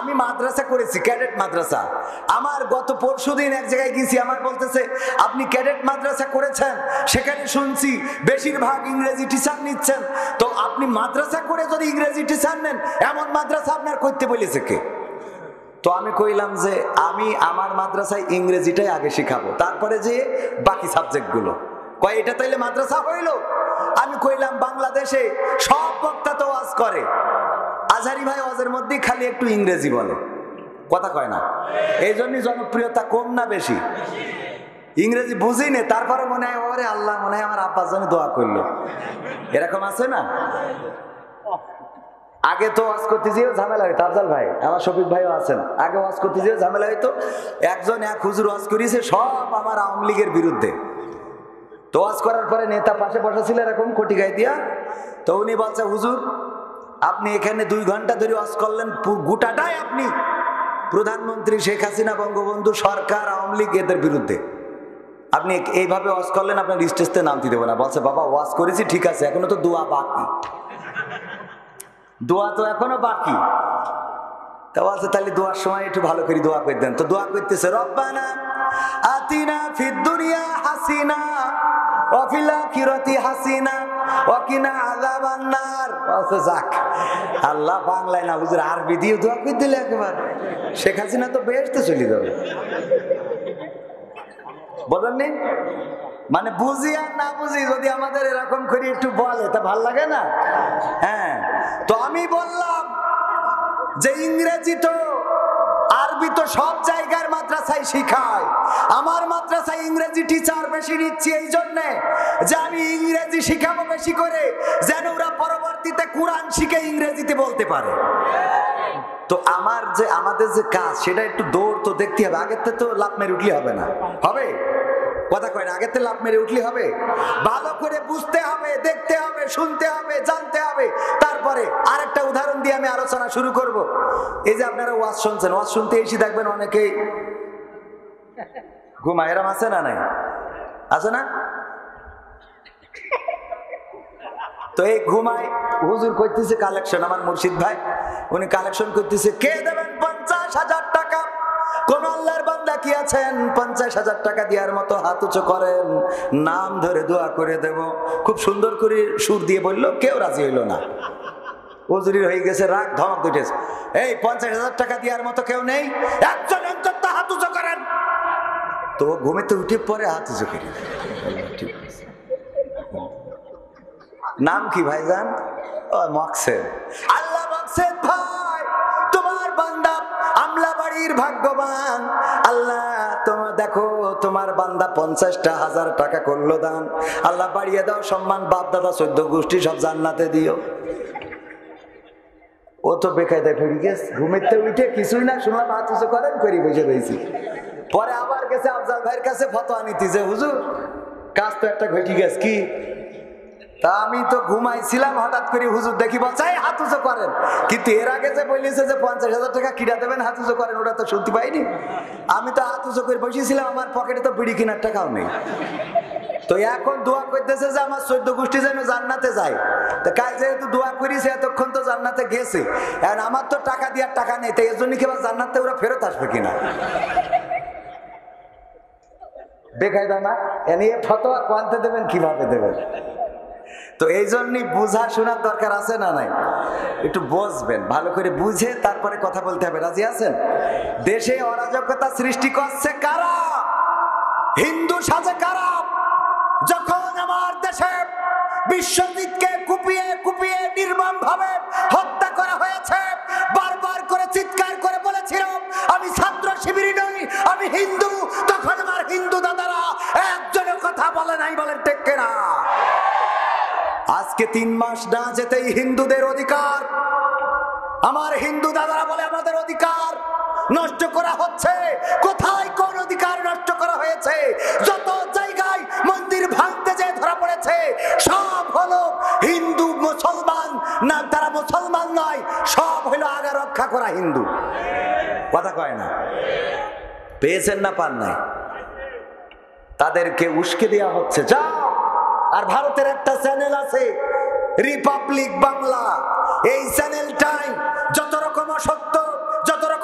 আমি মাদ্রাসা করেছি, ক্যাডেট মাদ্রাসা। আমার গত পরশুদিন এক জায়গায় গেছি, আমার বলতেছে আপনি ক্যাডেট মাদ্রাসা করেছেন, সেখানে শুনছি বেশিরভাগ ইংরেজি টিচার নিচ্ছেন, তো আপনি মাদ্রাসা করে যদি ইংরেজি টিচার নেন, এমন মাদ্রাসা আপনার করতে বলেছে কে? তো আমি কইলাম যে আমি আমার মাদ্রাসায় ইংরেজিটাই আগে শিখাবো, তারপরে যে বাকি সাবজেক্টগুলো। কয় এটা তাইলে মাদ্রাসা হইল? আমি কইলাম বাংলাদেশে সব বক্তা তো ওয়াজ করে, আজহারি ভাই ওয়াজের মধ্যে খালি একটু ইংরেজি বলে, কথা কয় না, এই জন্যই জনপ্রিয়তা কম না বেশি? ইংরেজি বুঝি নে, তারপরে মনে হয় ওরে আল্লাহ, মনে হয় আমার আব্বার জন্য দোয়া করলো, এরকম আছে না? আগে তো ওয়াজ করতে যেও ঝামেলা হইতো, আফজাল ভাই, আমার শফিক ভাইও আছেন, আগে ওয়াজ করতে যেও ঝামেলা হইতো। একজন এক হুজুর ওয়াজ করিয়েছে সব আমার আওয়ামী লীগের বিরুদ্ধে। তো ওয়াজ করার পরে নেতা পাশে বসা ছিল এরকম কোটি গায়ে দিয়া, তো উনি বলছে হুজুর আপনি এখানে 2 ঘন্টা ধরে ওয়াজ করলেন, গোটাটাই আপনি প্রধানমন্ত্রী শেখ হাসিনা, বঙ্গবন্ধু সরকার, আওয়ামী লীগ এদের বিরুদ্ধে, আপনি এইভাবে ওয়াজ করলেন, আপনার স্টেজতে নামতে দেবো না। বলছে বাবা ওয়াজ করেছি ঠিক আছে, এখনো তো দোয়া বাকি, দোয়া তো এখনো বাকি। তা বলছে তাহলে দোয়ার সময় একটু ভালো করে দোয়া করে দেন। তো দোয়া করতেছে রব্বানা আতিনা ফিদ দুনিয়া হাসিনা ওয়া ফিল আখিরাতি হাসিনা ওয়া কিনা আযাবান নার। বলছে যাক, আল্লাহ বাংলায় না হুজুর আরবি দিয়ে দোয়া করে দিলে একবার, শেখ হাসিনা তো বেহেশতে চলে যাবে। বলেননি? মানে বুঝি আর না বুঝি যদি আমাদের এরকম করে একটু বলে তা ভাল লাগে না? হ্যাঁ, তো আমি বললাম যে ইংরেজি তো, আরবি তো সব জায়গার মাদ্রাসায় শিখায়, আমার মাদ্রাসায় ইংরেজি টিচার বেশি নিচ্ছি এই জন্যে যে আমি ইংরেজি শিখাবো বেশি করে, যেন ওরা পরবর্তীতে কোরআন শিখে ইংরেজিতে বলতে পারে। তো আমাদের যে কাজ সেটা একটু দৌড় তো দেখতে হবে, আগের থেকে তো লাভ মেরে উঠলে হবে না, হবে? কথা কয় না, আগের থেকে লাভ মেরে উঠলে হবে? ভালো করে বুঝতে হবে, দেখতে হবে, শুনতে হবে, জানতে হবে। তারপরে আরেকটা উদাহরণ দিয়ে আমি আলোচনা শুরু করব। এই যে আপনারা ওয়াজ শুনছেন, ওয়াজ শুনতে এসে দেখবেন অনেকেই ঘুমায়, এরম আছে না? নাই আছে না? তো এই ঘুমায় হুজুর করতেছে কালেকশন, আমার মুর্শিদ ভাই উনি কালেকশন করতেছে, কে দেবেন 50,000 টাকা? কোন আল্লাহর বান্দা কি আছেন 50,000 টাকা দেওয়ার মতো? হাত উঁচু করেন, নাম ধরে দোয়া করে দেব। খুব সুন্দর করে সুর দিয়ে বললো, কেউ রাজি হইল না। হুজুরির হয়ে গেছে রাগ, ধমক উঠেছে, এই 50,000 টাকা দেওয়ার মতো কেউ নেই, একজন অন্তত হাত উঁচু করেন। তো ঘুমেতে উঠে পরে হাত উঁচু করে, ঠিক আছে। নাম কি ভাইজান? ও মকসেদ। আল্লাহ মকসেদ ভাই, তোমার বান্দা আমলাবাড়ির ভাগ্যবান। আল্লাহ তোমার দেখো, তোমার বান্দা 50,000 টাকা করলো দান, আল্লাহ বাড়িয়ে দাও সম্মান, বাপ দাদা 14 গোষ্ঠী সব জান্নাতে দিও। ও তো বেকায়দায় ফিরে গেছে, ঘুমেতে উঠে কিছুই না শুনলাম হাত উঁচু করেন করে বসে রয়েছি। পরে আবার গেছে আফজাল ভাইয়ের কাছে ফতোয়া নিতে, যে হুজুর কাজ তো একটা ঘটে গেছে। কি? তা আমি তো ঘুমাইছিলাম, হঠাৎ করে হুজুর দেখি বলছে হাত উঁচু করেন, কিন্তু এর আগে যে বলেছে যে 50,000 টাকা কিনা দেবেন হাত উঁচু করেন, ওটা তো শুনতে পাইনি। আমি তো হাত উঁচু করে বসেছিলাম, আমার পকেটে তো বিড়ি কেনার টাকাও নেই। তো এখন দোয়া করতেছে যে আমার 14 গোষ্ঠী যেন জান্নাতে যায়। তো কাজ যেহেতু দোয়া করিছে, এতক্ষণ তো জান্নাতে গেছে, আর আমার তো টাকা দেওয়ার টাকা নেই, তাই এর জন্য কি জান্নাতে ওরা ফেরত আসবে কিনা? বেকায়দা না? এনে ফতোয়া কোয়ান্তে দেবেন, কিভাবে দেবেন? তো এই জন্যই বুঝা শোনার দরকার আছে না নাই? একটু বুঝবেন, ভালো করে বুঝে তারপরে কথা বলতে হবে। রাজি আছেন? দেশে অরাজকতা সৃষ্টি করছে কারা? হিন্দু সাজে কারা? যখন আমার দেশে বিশ্বজিৎকে কুপিয়ে কুপিয়ে নির্মম ভাবে হত্যা করা হয়েছে, বারবার করে চিৎকার করে বলেছিল আমি ছাত্র শিবির নই, আমি হিন্দু, তখন আমার হিন্দু দাদারা একজনের কথা বলে নাই। বলেন ঠিক কিনা? আজকে 3 মাস না যেতেই হিন্দুদের অধিকার, আমার হিন্দু দাদারা বলে আমাদের অধিকার নষ্ট করা হচ্ছে। কোথায় কোন অধিকার নষ্ট করা হয়েছে? যত জায়গায় মন্দির ভাঙতে যে ধরা পড়েছে, সব হলো হিন্দু মুসলমান না, তারা মুসলমান নয়, সব হলো আগা রক্ষা করা হিন্দু। কথা কয় না? পেয়েছেন না পান নাই? তাদেরকে উস্কে দেওয়া হচ্ছে। যাও, আর ভারতের একটা চ্যানেল আছে রিপাবলিক বাংলা, এই চ্যানেলটাই যত রকম অসত্য, যত রকম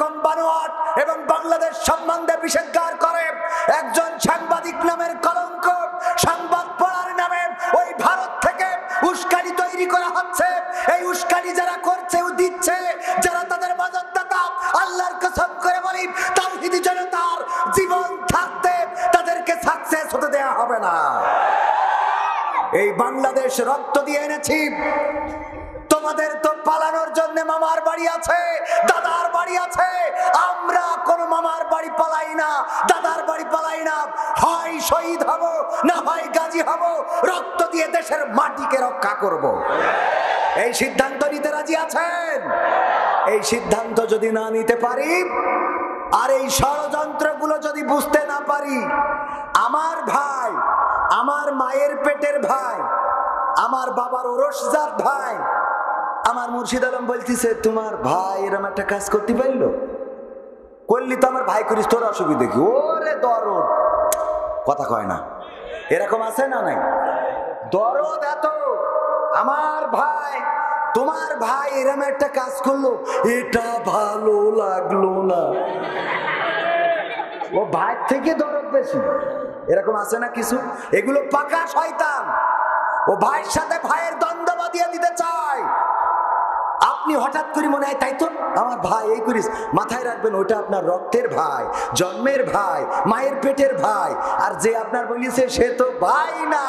বাংলাদেশ সম্বন্ধে বিষেধগার করে একজন সাংবাদিক নামের কলঙ্ক, সংবাদ পড়ার নামে ওই ভারত থেকে উস্কানি তৈরি করা হচ্ছে। এই উস্কানি যারা করছে ও দিচ্ছে, যারা তাদের মদতদাতা, আল্লাহর কসম করে বলি তাওহীদি জনতার জীবন থাকতে তাদেরকে সাকসেস হতে দেয়া হবে না। এই বাংলাদেশ রক্ত দিয়ে এনেছি। তোমাদের তো পালানোর জন্য মামার বাড়ি আছে, দাদার বাড়ি আছে। আমরা কোন মামার বাড়ি পালাই না, দাদার বাড়ি পালাই না। হয় শহীদ হব, না হয় গাজী হব। রক্ত দিয়ে দেশের মাটিকে রক্ষা করব। এই সিদ্ধান্ত নিতে রাজি আছেন? এই সিদ্ধান্ত যদি না নিতে পারি, আর এই ষড়যন্ত্রগুলো যদি বুঝতে না পারি, আমার ভাই, আমার মায়ের পেটের ভাই, আমার বাবার ওরসজাত ভাই, আমার মুর্শিদ আলম বলতেছে তোমার ভাই এরকম একটা কাজ করতে পারলো, করলি তো আমার ভাই করিস, তোর অসুবিধে কি? ওরে দরদ, কথা কয় না। এরকম আছে না নাই? দরদ এত, আমার ভাই তোমার ভাই এরকম একটা কাজ করলো, এটা ভালো লাগলো না। ও ভাই থেকে দরদ বেশি। এরকম আছে না কিছু? এগুলো পাকা শয়তান। ও ভাইয়ের সাথে ভাইয়ের দ্বন্দ্ব বাঁধিয়ে দিতে চায়। আপনি হঠাৎ করে মনে হয় তাই তো আমার ভাই এই করিস, মাথায় রাখবেন ওটা আপনার রক্তের ভাই, জন্মের ভাই, মায়ের পেটের ভাই। আর যে আপনার বলিছে সে তো ভাই না,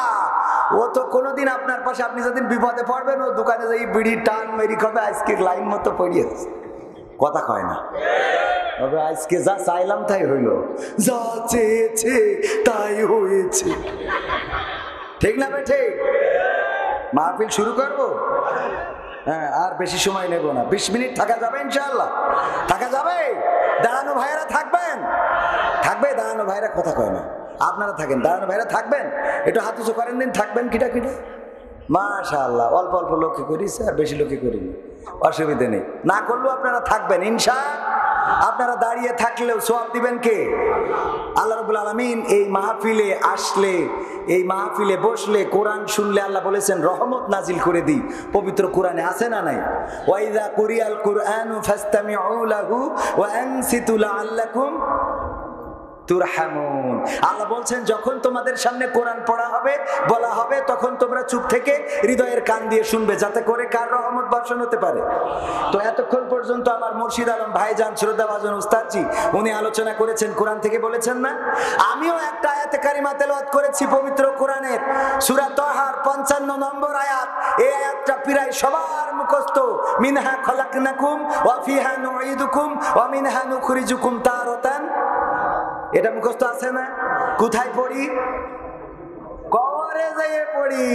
ও তো কোনোদিন আপনার পাশে, আপনি যেদিন বিপদে পড়বেন ও দোকানে যাই বিড়ি টান মেরি খাবে, আজকে লাইন মতো পড়িয়েছে। কথা কয় না। তবে আজকে যা চাইলাম তাই হইল, যা চেয়েছে তাই হয়েছে। ঠিক না বেঠে? মাহফিল শুরু করবো? হ্যাঁ, আর বেশি সময় নেব না। 20 মিনিট থাকা যাবে ইনশাআল্লাহ? থাকা যাবে? দাঁড়ানো ভাইয়েরা থাকবেন? থাকবে দাঁড়ানো ভাইয়েরা? কথা কয় না। আপনারা থাকেন, দাঁড়ানো ভাইয়েরা থাকবেন? একটু হাত উঁচু করেন দিন, থাকবেন কিটা কিটা। মাশাআল্লাহ, অল্প অল্প লোকে করিস, আর বেশি লোকে করিনি, অসুবিধা নেই। না করলেও আপনারা থাকবেন ইনশাআল্লাহ। আপনারা দাঁড়িয়ে থাকলেও সওয়াব দিবেন কে? আল্লাহ রাব্বুল আলামিন। এই মাহফিলে আসলে, এই মাহফিলে বসলে, কোরআন শুনলে আল্লাহ বলেছেন রহমত নাজিল করে দিই। পবিত্র কোরআনে আছে না নাই? ওয়াইযা কুরিয়াল কুরআনু ফাসতামিউ লাহু ওয়া আনসিতু লাআল্লাকুম তুরহামুন। আল্লাহ বলছেন যখন তোমাদের সামনে কোরআন পড়া হবে, বলা হবে, তখন তোমরা চুপ থেকে হৃদয়ের কান দিয়ে শুনবে, যাতে করে কার রহমত বর্ষণ হতে পারে। তো এতক্ষণ পর্যন্ত আমার মুর্শিদ আলম ভাইজান, শ্রদ্ধাভাজন উস্তাদজি, উনি আলোচনা করেছেন, কোরআন থেকে বলেছেন না? আমিও একটা আয়াতে কারিমা তেলাওয়াত করেছি পবিত্র কোরআনের, সূরা তাহার 55 নম্বর আয়াত। এই আয়াতটা প্রায় সবার মুখস্থ। মিনহা খলাকনাকুম ওয়া ফিহা নুঈদুকুম ওয়া মিনহা নুখরিজুকুম তারাতান। এটা মুখস্থ আছে না? কোথায় পড়ি? কবরে যেয়ে পড়ি।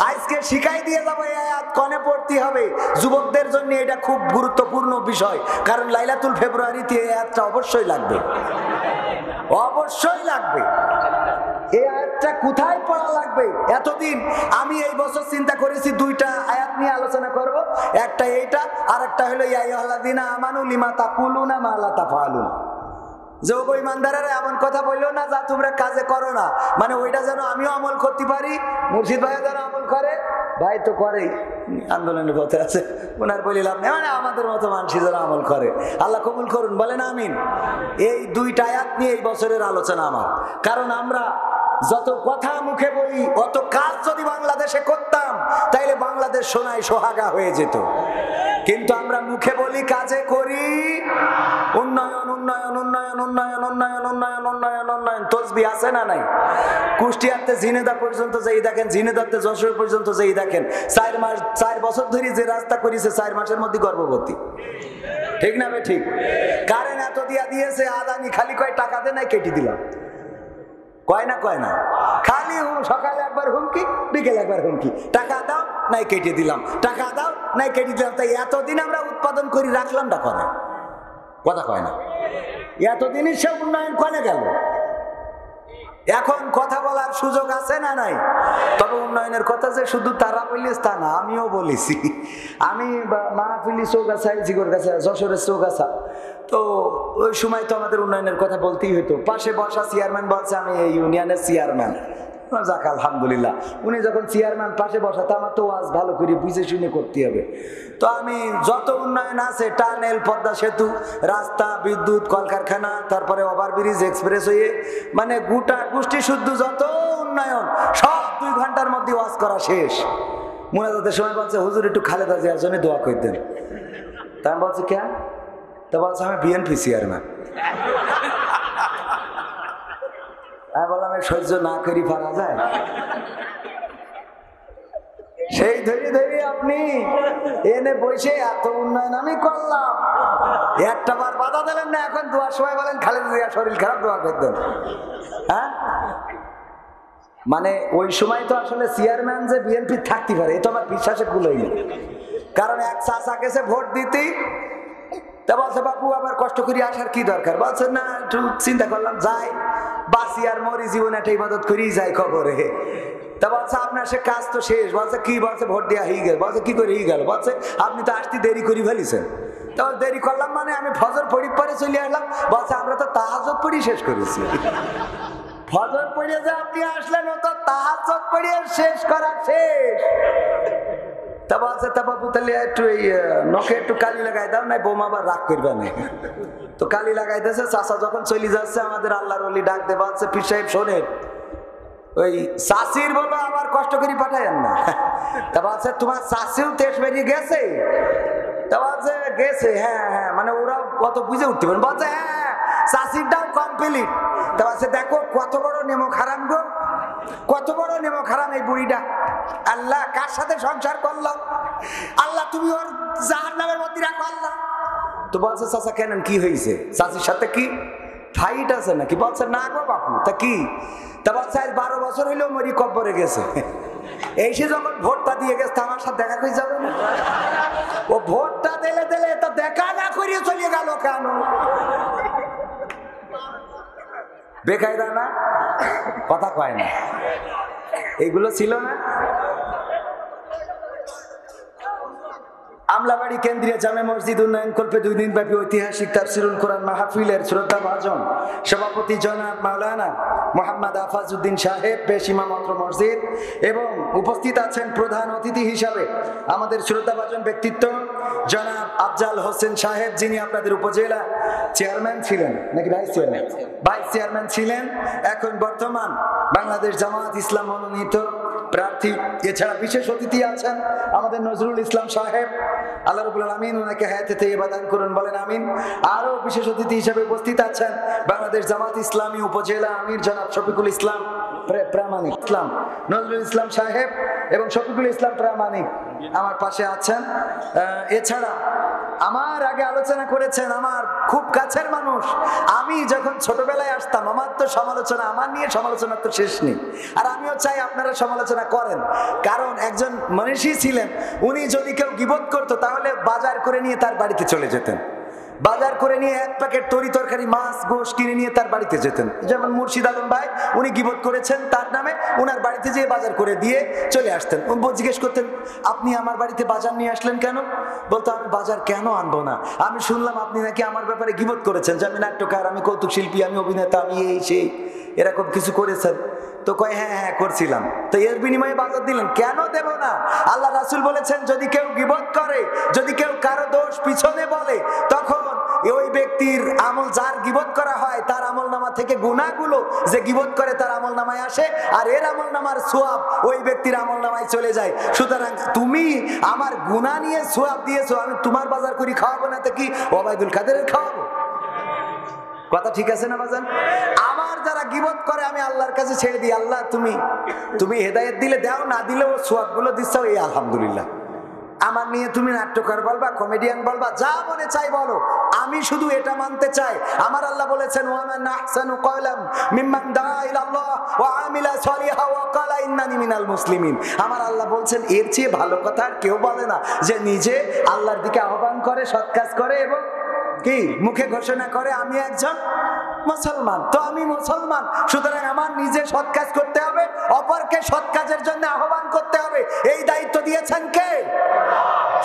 আজকে শিখাই দিয়ে যাবো এই আয়াত কোনে পড়তে হবে। যুবকদের জন্য এটা খুব গুরুত্বপূর্ণ বিষয়, কারণ লাইলাতুল ফেব্রুয়ারিতে এই আয়াতটা অবশ্যই লাগবে, অবশ্যই লাগবে। এই আয়াতটা কোথায় পড়া লাগবে? এতদিন আমি এই বছর চিন্তা করেছি দুইটা আয়াত নিয়ে আলোচনা করব। একটা এইটা, আর একটা হলো ইয়া আইয়ুহাল্লাযীনা আমানু লিমা তাকুলুনা মা লা তাফআলুন। যে ও ইমানদারেরা এমন কথা বললো না যা তোমরা কাজে করো না, মানে ওইটা যেন আমিও আমল করতে পারি, মুর্শিদ ভাই যেন আমল করে। ভাই তো করেই, আন্দোলনের পথে আছে, ওনার বলিলাম না, মানে আমাদের মতো মানুষ যেন আমল করে। আল্লাহ কবুল করুন, বলেন আমিন। এই দুইটা আয়াত নিয়ে এই বছরের আলোচনা আমার। কারণ আমরা যত কথা মুখে বলি, অত কাজ যদি বাংলাদেশে করতাম, তাইলে বাংলাদেশ সোনায় সোহাগা হয়ে যেত। কিন্তু আমরা মুখে বলি, কাজে করি উন্নয়ন উন্নয়ন উন্নয়ন উন্নয়ন উন্নয়ন উন্নয়ন উন্নয়ন উন্নয়ন। তসবিহ আছে না নাই? কুষ্টিয়াতে ঝিনেদা পর্যন্ত যেই দেখেন, ঝিনেদাতে যশোর পর্যন্ত যেই দেখেন, 4 বছর ধরে যে রাস্তা করেছে, 4 মাসের মধ্যে গর্ভবতী। ঠিক না বে ঠিক? কারেন্ট এত দিয়া দিয়েছে, আদানি খালি কয় টাকা দে নাই, কেটে দিলাম। কয় না কয় না? খালি সকালে একবার হুমকি, বিকেলে একবার হুমকি, টাকা দাও নাই কেটে দিলাম, টাকা দাও নাই কেটে দিলাম। তাই এতদিন আমরা উৎপাদন করি রাখলাম না করে, কথা কয় না? এতদিনই সে উন্নয়ন কনে গেল? এখন কথা বলার সুযোগ আছে না নাই? তবে উন্নয়নের কথা যে শুধু তারা বলিস তা না, আমিও বলেছি। আমি মাহফিলি চৌগাছায়, জিগরগাছা, যশোরের চৌগাছা, তো ওই সময় তো আমাদের উন্নয়নের কথা বলতেই হতো। পাশে বসা চেয়ারম্যান বলছে আমি এই ইউনিয়নের চেয়ারম্যান, যাক আলহামদুলিল্লাহ। উনি যখন চেয়ারম্যান পাশে বসা, তো আমার তো ওয়াজ ভালো করে বুঝে শুনে করতে হবে। তো আমি যত উন্নয়ন আছে, টানেল, পদ্মা সেতু, রাস্তা, বিদ্যুৎ, কলকারখানা, তারপরে ওভারব্রিজ, এক্সপ্রেস হয়ে, মানে গোটা গোষ্ঠী শুদ্ধ যত উন্নয়ন সব 2 ঘন্টার মধ্যে ওয়াজ করা শেষ। মুনাজাতের সময় বলছে, হুজুর একটু খালেদা জিয়ার জন্য দোয়া করে দেন। তা আমি বলছি কেন? তা বলছে আমি বিএনপি চেয়ারম্যান। আমি বললাম সহ্য না করি পারা যায়? সেই ধরে ধরে আপনি এনে বসে এত উন্নয়ন আমি করলাম, একটা বার বাধা দিলেন না। এখন দোয়ার সময় বলেন খালেদা জিয়া শরীর খারাপ, দোয়া করে দেন। হ্যাঁ, মানে ওই সময় তো আসলে চেয়ারম্যান যে বিএনপি থাকতে পারে, এটা আমার বিশ্বাসে কুলোই। কারণ এক চাচা গেছে ভোট দিতে, তা বলছে বাপু আবার কষ্ট করে আসার কি দরকার? বলছে না, একটু চিন্তা করলাম যাই, বাঁচি আর মরি, জীবনে একটা ইবাদত করেই যাই খবরে। তা বলছে আপনার সে কাজ তো শেষ। বলছে কি? বলছে ভোট দেওয়া হয়ে গেল। বলছে কি করে হয়ে গেল? বলছে আপনি তো আসতে দেরি করে ফেলিছেন। তো দেরি করলাম মানে আমি ফজর পড়ি পরে চলে আসলাম। বলছে আমরা তো তাহাজ্জুদ পড়ি শেষ করেছি। ফজর পড়ে যে আপনি আসলেন, ও তো তাহাজ্জুদ পড়িয়ে শেষ করা শেষ। তা বলছে তা বাবু তাহলে একটু এই নখে একটু কালি লাগাই দাও, নাই বোমা আবার রাগ করবে না। তো কালি লাগাইতেছে। চাচা যখন চলে যাচ্ছে, আমাদের আল্লাহর ওলি ডাক দে, বলছে পীর সাহেব শোনেন, ওই চাষির বলো আবার কষ্ট করে পাঠায়েন না। তা বলছে তোমার চাষিও তেজ বেরিয়ে গেছে? তা বলছে গেছে। হ্যাঁ হ্যাঁ, মানে ওরাও কত বুঝে উঠতে পারেন। বলছে হ্যাঁ, চাষিরটাও কমপ্লিট। তা বলছে দেখো কত বড় নেমক হারাম গো, কত বড় নেমক হারাম এই বুড়িটা। আল্লাহ কার সাথে সংসার করলো? আল্লাহ তুমি ওর জাহান্নামের মধ্যে রাখো আল্লাহ। তো বলছে চাচা কেন, কি হয়েছে? চাচির সাথে কি ফাইট আছে নাকি? বলছে না গো বাপু। তা কি? তা বলছে আজ 12 বছর হইলেও মরি কব্বরে গেছে। এই সে যখন ভোটটা দিয়ে গেছে, আমার সাথে দেখা করে যাবে না? ও ভোটটা দিলে দিলে তা দেখা না করিয়ে চলে গেল কেন? বেকায়দা না, কথা কয় না। এইগুলো ছিল না। আমলাবাড়ি কেন্দ্রীয় জামে মসজিদ উন্নয়ন কল্পে 2 দিন ব্যাপী ঐতিহাসিক তাফসিরুল কোরআন মাহফিলের শ্রদ্ধাভাজন সভাপতি জনাব মাওলানা মোহাম্মদ আফাজউদ্দিন সাহেব, পেশ ইমামত মসজিদ, এবং উপস্থিত আছেন প্রধান অতিথি হিসাবে আমাদের শ্রদ্ধাভাজন ব্যক্তিত্ব জনাব আফজাল হোসেন সাহেব, যিনি আপনাদের উপজেলা চেয়ারম্যান ছিলেন নাকি ভাইস চেয়ারম্যান? ভাইস চেয়ারম্যান ছিলেন, এখন বর্তমান বাংলাদেশ জামাত ইসলাম মনোনীত প্রার্থী। এছাড়া বিশেষ অতিথি আছেন আমাদের নজরুল ইসলাম সাহেব, আল্লাহ রাব্বুল আলামিন ওনাকে হায়াতে তাইয়্যিবা দান করুন, বলেন আমিন। আরো বিশেষ অতিথি হিসেবে উপস্থিত আছেন বাংলাদেশ জামাত ইসলামী উপজেলা আমির জনাব শফিকুল ইসলাম প্রামাণিক, ইসলাম নজরুল ইসলাম সাহেব এবং শফিকুল ইসলাম প্রামাণিক আমার পাশে আছেন। এছাড়া আমার আগে আলোচনা করেছেন আমার খুব কাছের মানুষ। আমি যখন ছোটবেলায় আসতাম, আমার তো সমালোচনা, আমার নিয়ে সমালোচনা তো শেষ নেই। আর আমিও চাই আপনারা সমালোচনা করেন, কারণ একজন মনীষী ছিলেন। উনি যদি কেউ গীবত করতো, তাহলে বাজার করে নিয়ে তার বাড়িতে চলে যেতেন। বাজার করে নিয়ে 1 প্যাকেট তরি তরকারি, মাছ, গোশ কিনে নিয়ে তার বাড়িতে যেতেন। যেমন মুর্শিদ আলম ভাই, উনি গীবত করেছেন, তার নামে ওনার বাড়িতে যেয়ে বাজার করে দিয়ে চলে আসতেন। জিজ্ঞেস করতেন আপনি আমার বাড়িতে বাজার নিয়ে আসলেন কেন? বলতো আমি বাজার কেন আনবো না, আমি শুনলাম আপনি নাকি আমার ব্যাপারে গীবত করেছেন, যে আমি নাট্যকার, আমি কৌতুক শিল্পী, আমি অভিনেতা, আমি এই সেই এরকম কিছু করেছেন। তো কয় হ্যাঁ হ্যাঁ করছিলাম। তো এর বিনিময়ে বাজার দিলেন? কেন দেব না? আল্লাহ রাসূল বলেছেন, যদি কেউ গীবত করে, যদি কেউ কারো দোষ পিছনে বলে, তখন ওই ব্যক্তির আমল, যার গীবত করা হয় তার আমল নামা থেকে গুনাহগুলো যে গীবত করে তার আমল নামায় আসে, আর এর আমল নামার সোয়াব ওই ব্যক্তির আমল নামায় চলে যায়। সুতরাং তুমি আমার গুনাহ নিয়ে সোয়াব দিয়েছো, আমি তোমার বাজার করি খাওয়াবো না, তো কি ওবায়দুল কাদেরের খাওয়াবো? কথা ঠিক আছে না বাজান? আমার যারা গীবত করে আমি আল্লাহর কাছে ছেড়ে দিই, আল্লাহ তুমি হেদায়েত দিলে দাও, না দিলে ও সোয়াবগুলো দিচ্ছ, এই আলহামদুলিল্লাহ। আমার নিয়ে তুমি নাট্যকার বলবা, কমেডিয়ান বলবা, যা মনে চাই বলো, আমি শুধু এটা মানতে চাই, আমার আল্লাহ বলেছেন ওয়ামান আহসানু কওলাম মিম্মান দাআ ইলাল্লাহ ওয়া আমিলা সলিহা ওয়া ক্বালা ইন্নানি মিনাল মুসলিমিন। আমার আল্লাহ বলছেন এর চেয়ে ভালো কথা আর কেউ বলে না, যে নিজে আল্লাহর দিকে আহ্বান করে, সৎ কাজ করে এবং কি মুখে ঘোষণা করে আমি একজন মুসলমান। তো আমি মুসলমান, সুতরাং আমার নিজে সৎ কাজ করতে হবে, অপরকে সৎ কাজের জন্য আহ্বান করতে হবে। এই দায়িত্ব দিয়েছেন কে?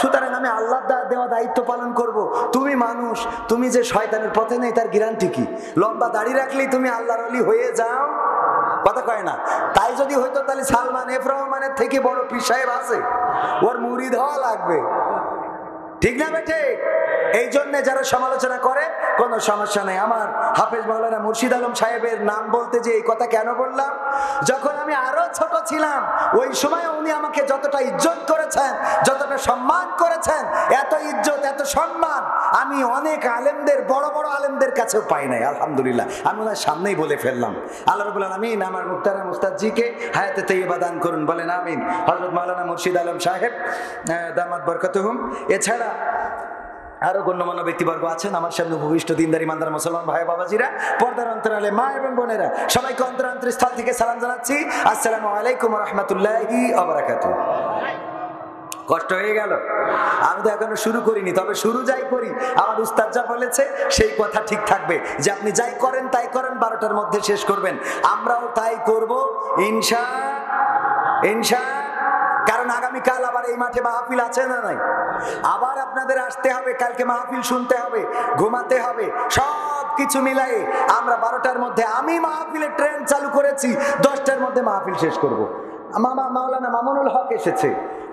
সুতরাং আমি আল্লাহর দেওয়া দায়িত্ব পালন করব। তুমি মানুষ, তুমি যে শয়তানের পথে নেই তার গ্যারান্টি কি? লম্বা দাড়ি রাখলেই তুমি আল্লাহর ওলি হয়ে যাও কথা কয় না। তাই যদি হইতো তাহলে সালমান এফ রহমানের থেকে বড় পীর সাহেব আছে, ওর মুরিদ হওয়া লাগবে, ঠিক না বেঠে? এই জন্য যারা সমালোচনা করে কোনো সমস্যা নেই। আমার হাফেজ মাওলানা মুর্শিদ আলম সাহেবের নাম বলতে যে এই কথা কেন বললাম, যখন আমি আরো ছোট ছিলাম ওই সময় উনি আমাকে যতটা ইজ্জত করেছেন, যতটা সম্মান করেছেন, এত ইজ্জত এত সম্মান আমি অনেক আলেমদের, বড় বড় আলেমদের কাছেও পাই নাই। আলহামদুলিল্লাহ, আমি ওনার সামনেই বলে ফেললাম। আল্লাহ রাব্বুল আলামিন আমার মুখতারাম উস্তাদজিকে হায়াতে তাইয়্যিবা দান করুন, বলেন আমিন। হযরত মাওলানা মুর্শিদ আলম সাহেব দামাত বরকাতুহুম, এছাড়া আরো গণ্যমান্য ব্যক্তিবর্গ আছেন আমার সামনে উপবিষ্ট, দিনদার ইমানদার মুসলমান ভাই বাবাজিরা, পর্দার অন্তরালে মা এবং বোনেরা, সবাইকে অন্তরান্তর স্থল থেকে সালাম জানাচ্ছি, আসসালামু আলাইকুম ওয়া রাহমাতুল্লাহি ওয়া বারাকাতুহু। কষ্ট হয়ে গেল, আমি তো এখনো শুরু করিনি, তবে শুরু যাই করি আমার উস্তাদ যা বলেছে সেই কথা ঠিক থাকবে, যে আপনি যাই করেন তাই করেন, 12টার মধ্যে শেষ করবেন। আমরাও তাই করব ইনশাআল্লাহ। কারণ আগামীকাল আবার এই মাঠে মাহফিল আছে না নাই? আবার আপনাদের আসতে হবে, কালকে মাহফিল শুনতে হবে, ঘুমাতে হবে, সব কিছু মিলাই আমরা 12টার মধ্যে, আমি মাহফিলের ট্রেন চালু করেছি, 10টার মধ্যে মাহফিল শেষ করব। মাওলানা মামুনুল হক এসেছে,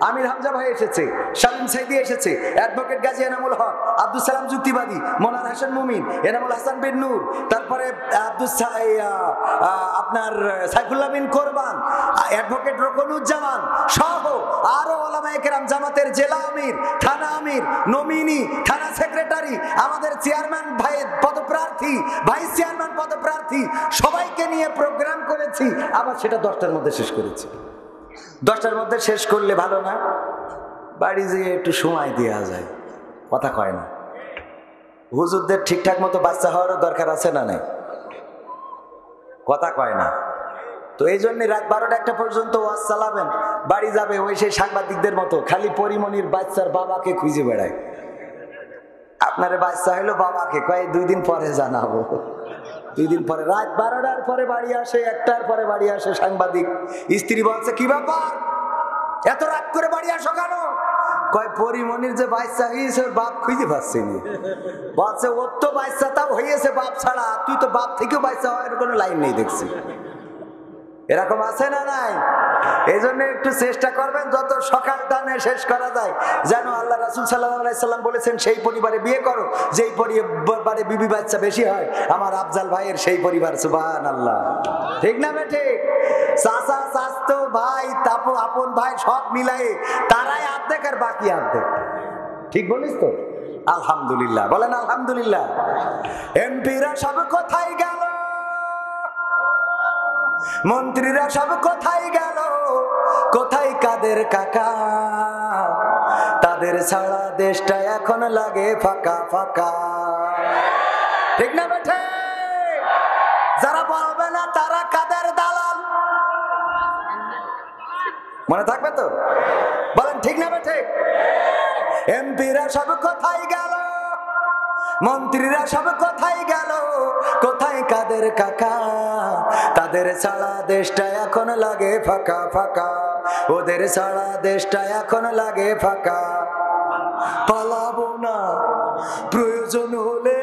আমির হামজা ভাই এসেছে, শামীম সাইদি এসেছে, অ্যাডভোকেট গাজী এনামুল হক, আব্দুল সালাম যুক্তিবাদী, মোনার হাসান মুমিন, এনামুল হাসান বিন নূর, তারপরে আপনার সাইফুল্লাহ বিন কোরবান, অ্যাডভোকেট রকনুজ্জামান সহ আরো ওলামায়ে কেরাম, জামাতের জেলা আমির, থানা আমির, নমিনি, থানা সেক্রেটারি, আমাদের চেয়ারম্যান ভাই পদপ্রার্থী, ভাইস চেয়ারম্যান পদপ্রার্থী, সবাইকে নিয়ে প্রোগ্রাম করেছি, আবার সেটা 10টার মধ্যে শেষ করেছি। 10টার মধ্যে শেষ করলে ভালো না? বাড়ি যেয়ে একটু সময় দেওয়া যায়, কথা কয় না? হুজুরদের ঠিকঠাক মতো বাচ্চা হওয়ারও দরকার আছে না নাই? কথা কয় না? তো এই জন্য রাত 12টা 1টা পর্যন্ত ওয়াজ চালাবেন, বাড়ি যাবে ওই সেই সাংবাদিকদের মতো খালি পরিমণির বাচ্চার বাবাকে খুঁজে বেড়ায়। আপনার বাচ্চা হইলো বাবাকে কয় 2 দিন পরে জানাবো, 2 দিন পরে, রাত 12টার পরে বাড়ি আসে, 1টার পরে বাড়ি আসে সাংবাদিক। স্ত্রী বলছে কি ব্যাপার, এত রাত করে বাড়ি আসো কেন? কয় পরিমণির যে বাচ্চা হয়েছে ওর বাপ খুঁজে পাচ্ছে না। বলছে ওর তো বাচ্চা তাও হয়েছে বাপ ছাড়া, তুই তো বাপ থেকেও বাচ্চা হওয়ার কোনো লাইন নেই দেখছি। এরকম আছে না নাই? এই জন্য একটু চেষ্টা করবেন যত সকাল টানে শেষ করা যায়, যেন আল্লাহ রাসূল সাল্লাল্লাহু আলাইহি সাল্লাম বলেছেন সেই পরিবারে বিয়ে করো যেই পরিবারে বিবি বাচ্চা বেশি হয়। আমার আফজাল ভাইয়ের সেই পরিবার, সুবহানাল্লাহ, ঠিক না বেঠে? চাচা চাচতো ভাই তাপো আপন ভাই সব মিলাই তারাই অর্ধেক আর বাকি অর্ধেক, ঠিক বলিস তো? আলহামদুলিল্লাহ, বলেন আলহামদুলিল্লাহ। এমপিরা সব কোথায় গেল, মন্ত্রীরা সব কোথায় গেল, কোথায় কাদের কাকা, তাদের ছাড়া দেশটা এখন লাগে ফাঁকা ফাঁকা, ঠিক না বেঠে? যারা বলবে না তারা কাদের দালাল, মনে থাকবে তো? বলেন ঠিক না বেঠে? এমপিরা সব কোথায় গেল, মন্ত্রীরা সব কোথায় গেল, কোথায় কাদের কাকা, তাদের ছাড়া দেশটা এখন লাগে ফাঁকা ফাঁকা, ওদের ছাড়া দেশটা এখন লাগে ফাঁকা। পালাবো না, প্রয়োজন হলে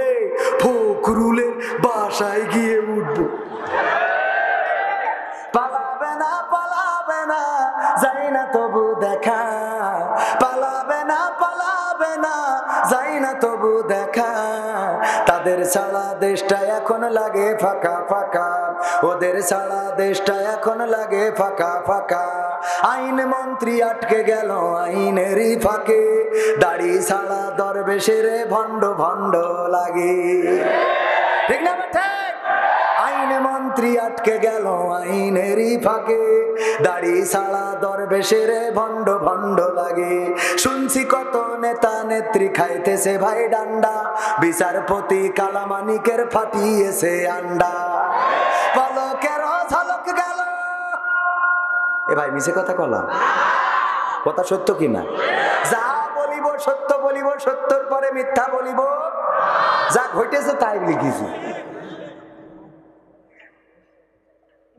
ফখরুলের বাসায় গিয়ে উঠবো। পালাবে না, পালাবে না, যাই না তবু দেখা, পালাবে না, পালাবে না, যাই না তবু দেখা, তাদের ছাড়া দেশটা এখন লাগে ফাঁকা ফাঁকা, ওদের ছাড়া দেশটা এখন লাগে ফাঁকা ফাঁকা। আইন মন্ত্রী আটকে গেল আইনেরই ফাঁকে, দাড়ি ছাড়া দরবেশের ভণ্ড ভণ্ড লাগে, ঠিক না বেঠে? আইন মন্ত্রী আটকে গেল আইনেরই ফাঁকে, দাড়ি ছাড়া দরবেশের ভণ্ড ভণ্ড লাগে। শুনছি কত নেতা নেত্রী খাইতেছে ভাই ডান্ডা, বিচারপতি কালামানিকের ফাটিয়েছে আন্ডা, পলকের ঝলক গেল। এ ভাই মিছে কথা কলাম, কথা সত্য কিনা? যা বলিব সত্য বলিব, সত্যর পরে মিথ্যা বলিব, যা ঘটেছে তাই লিখেছি।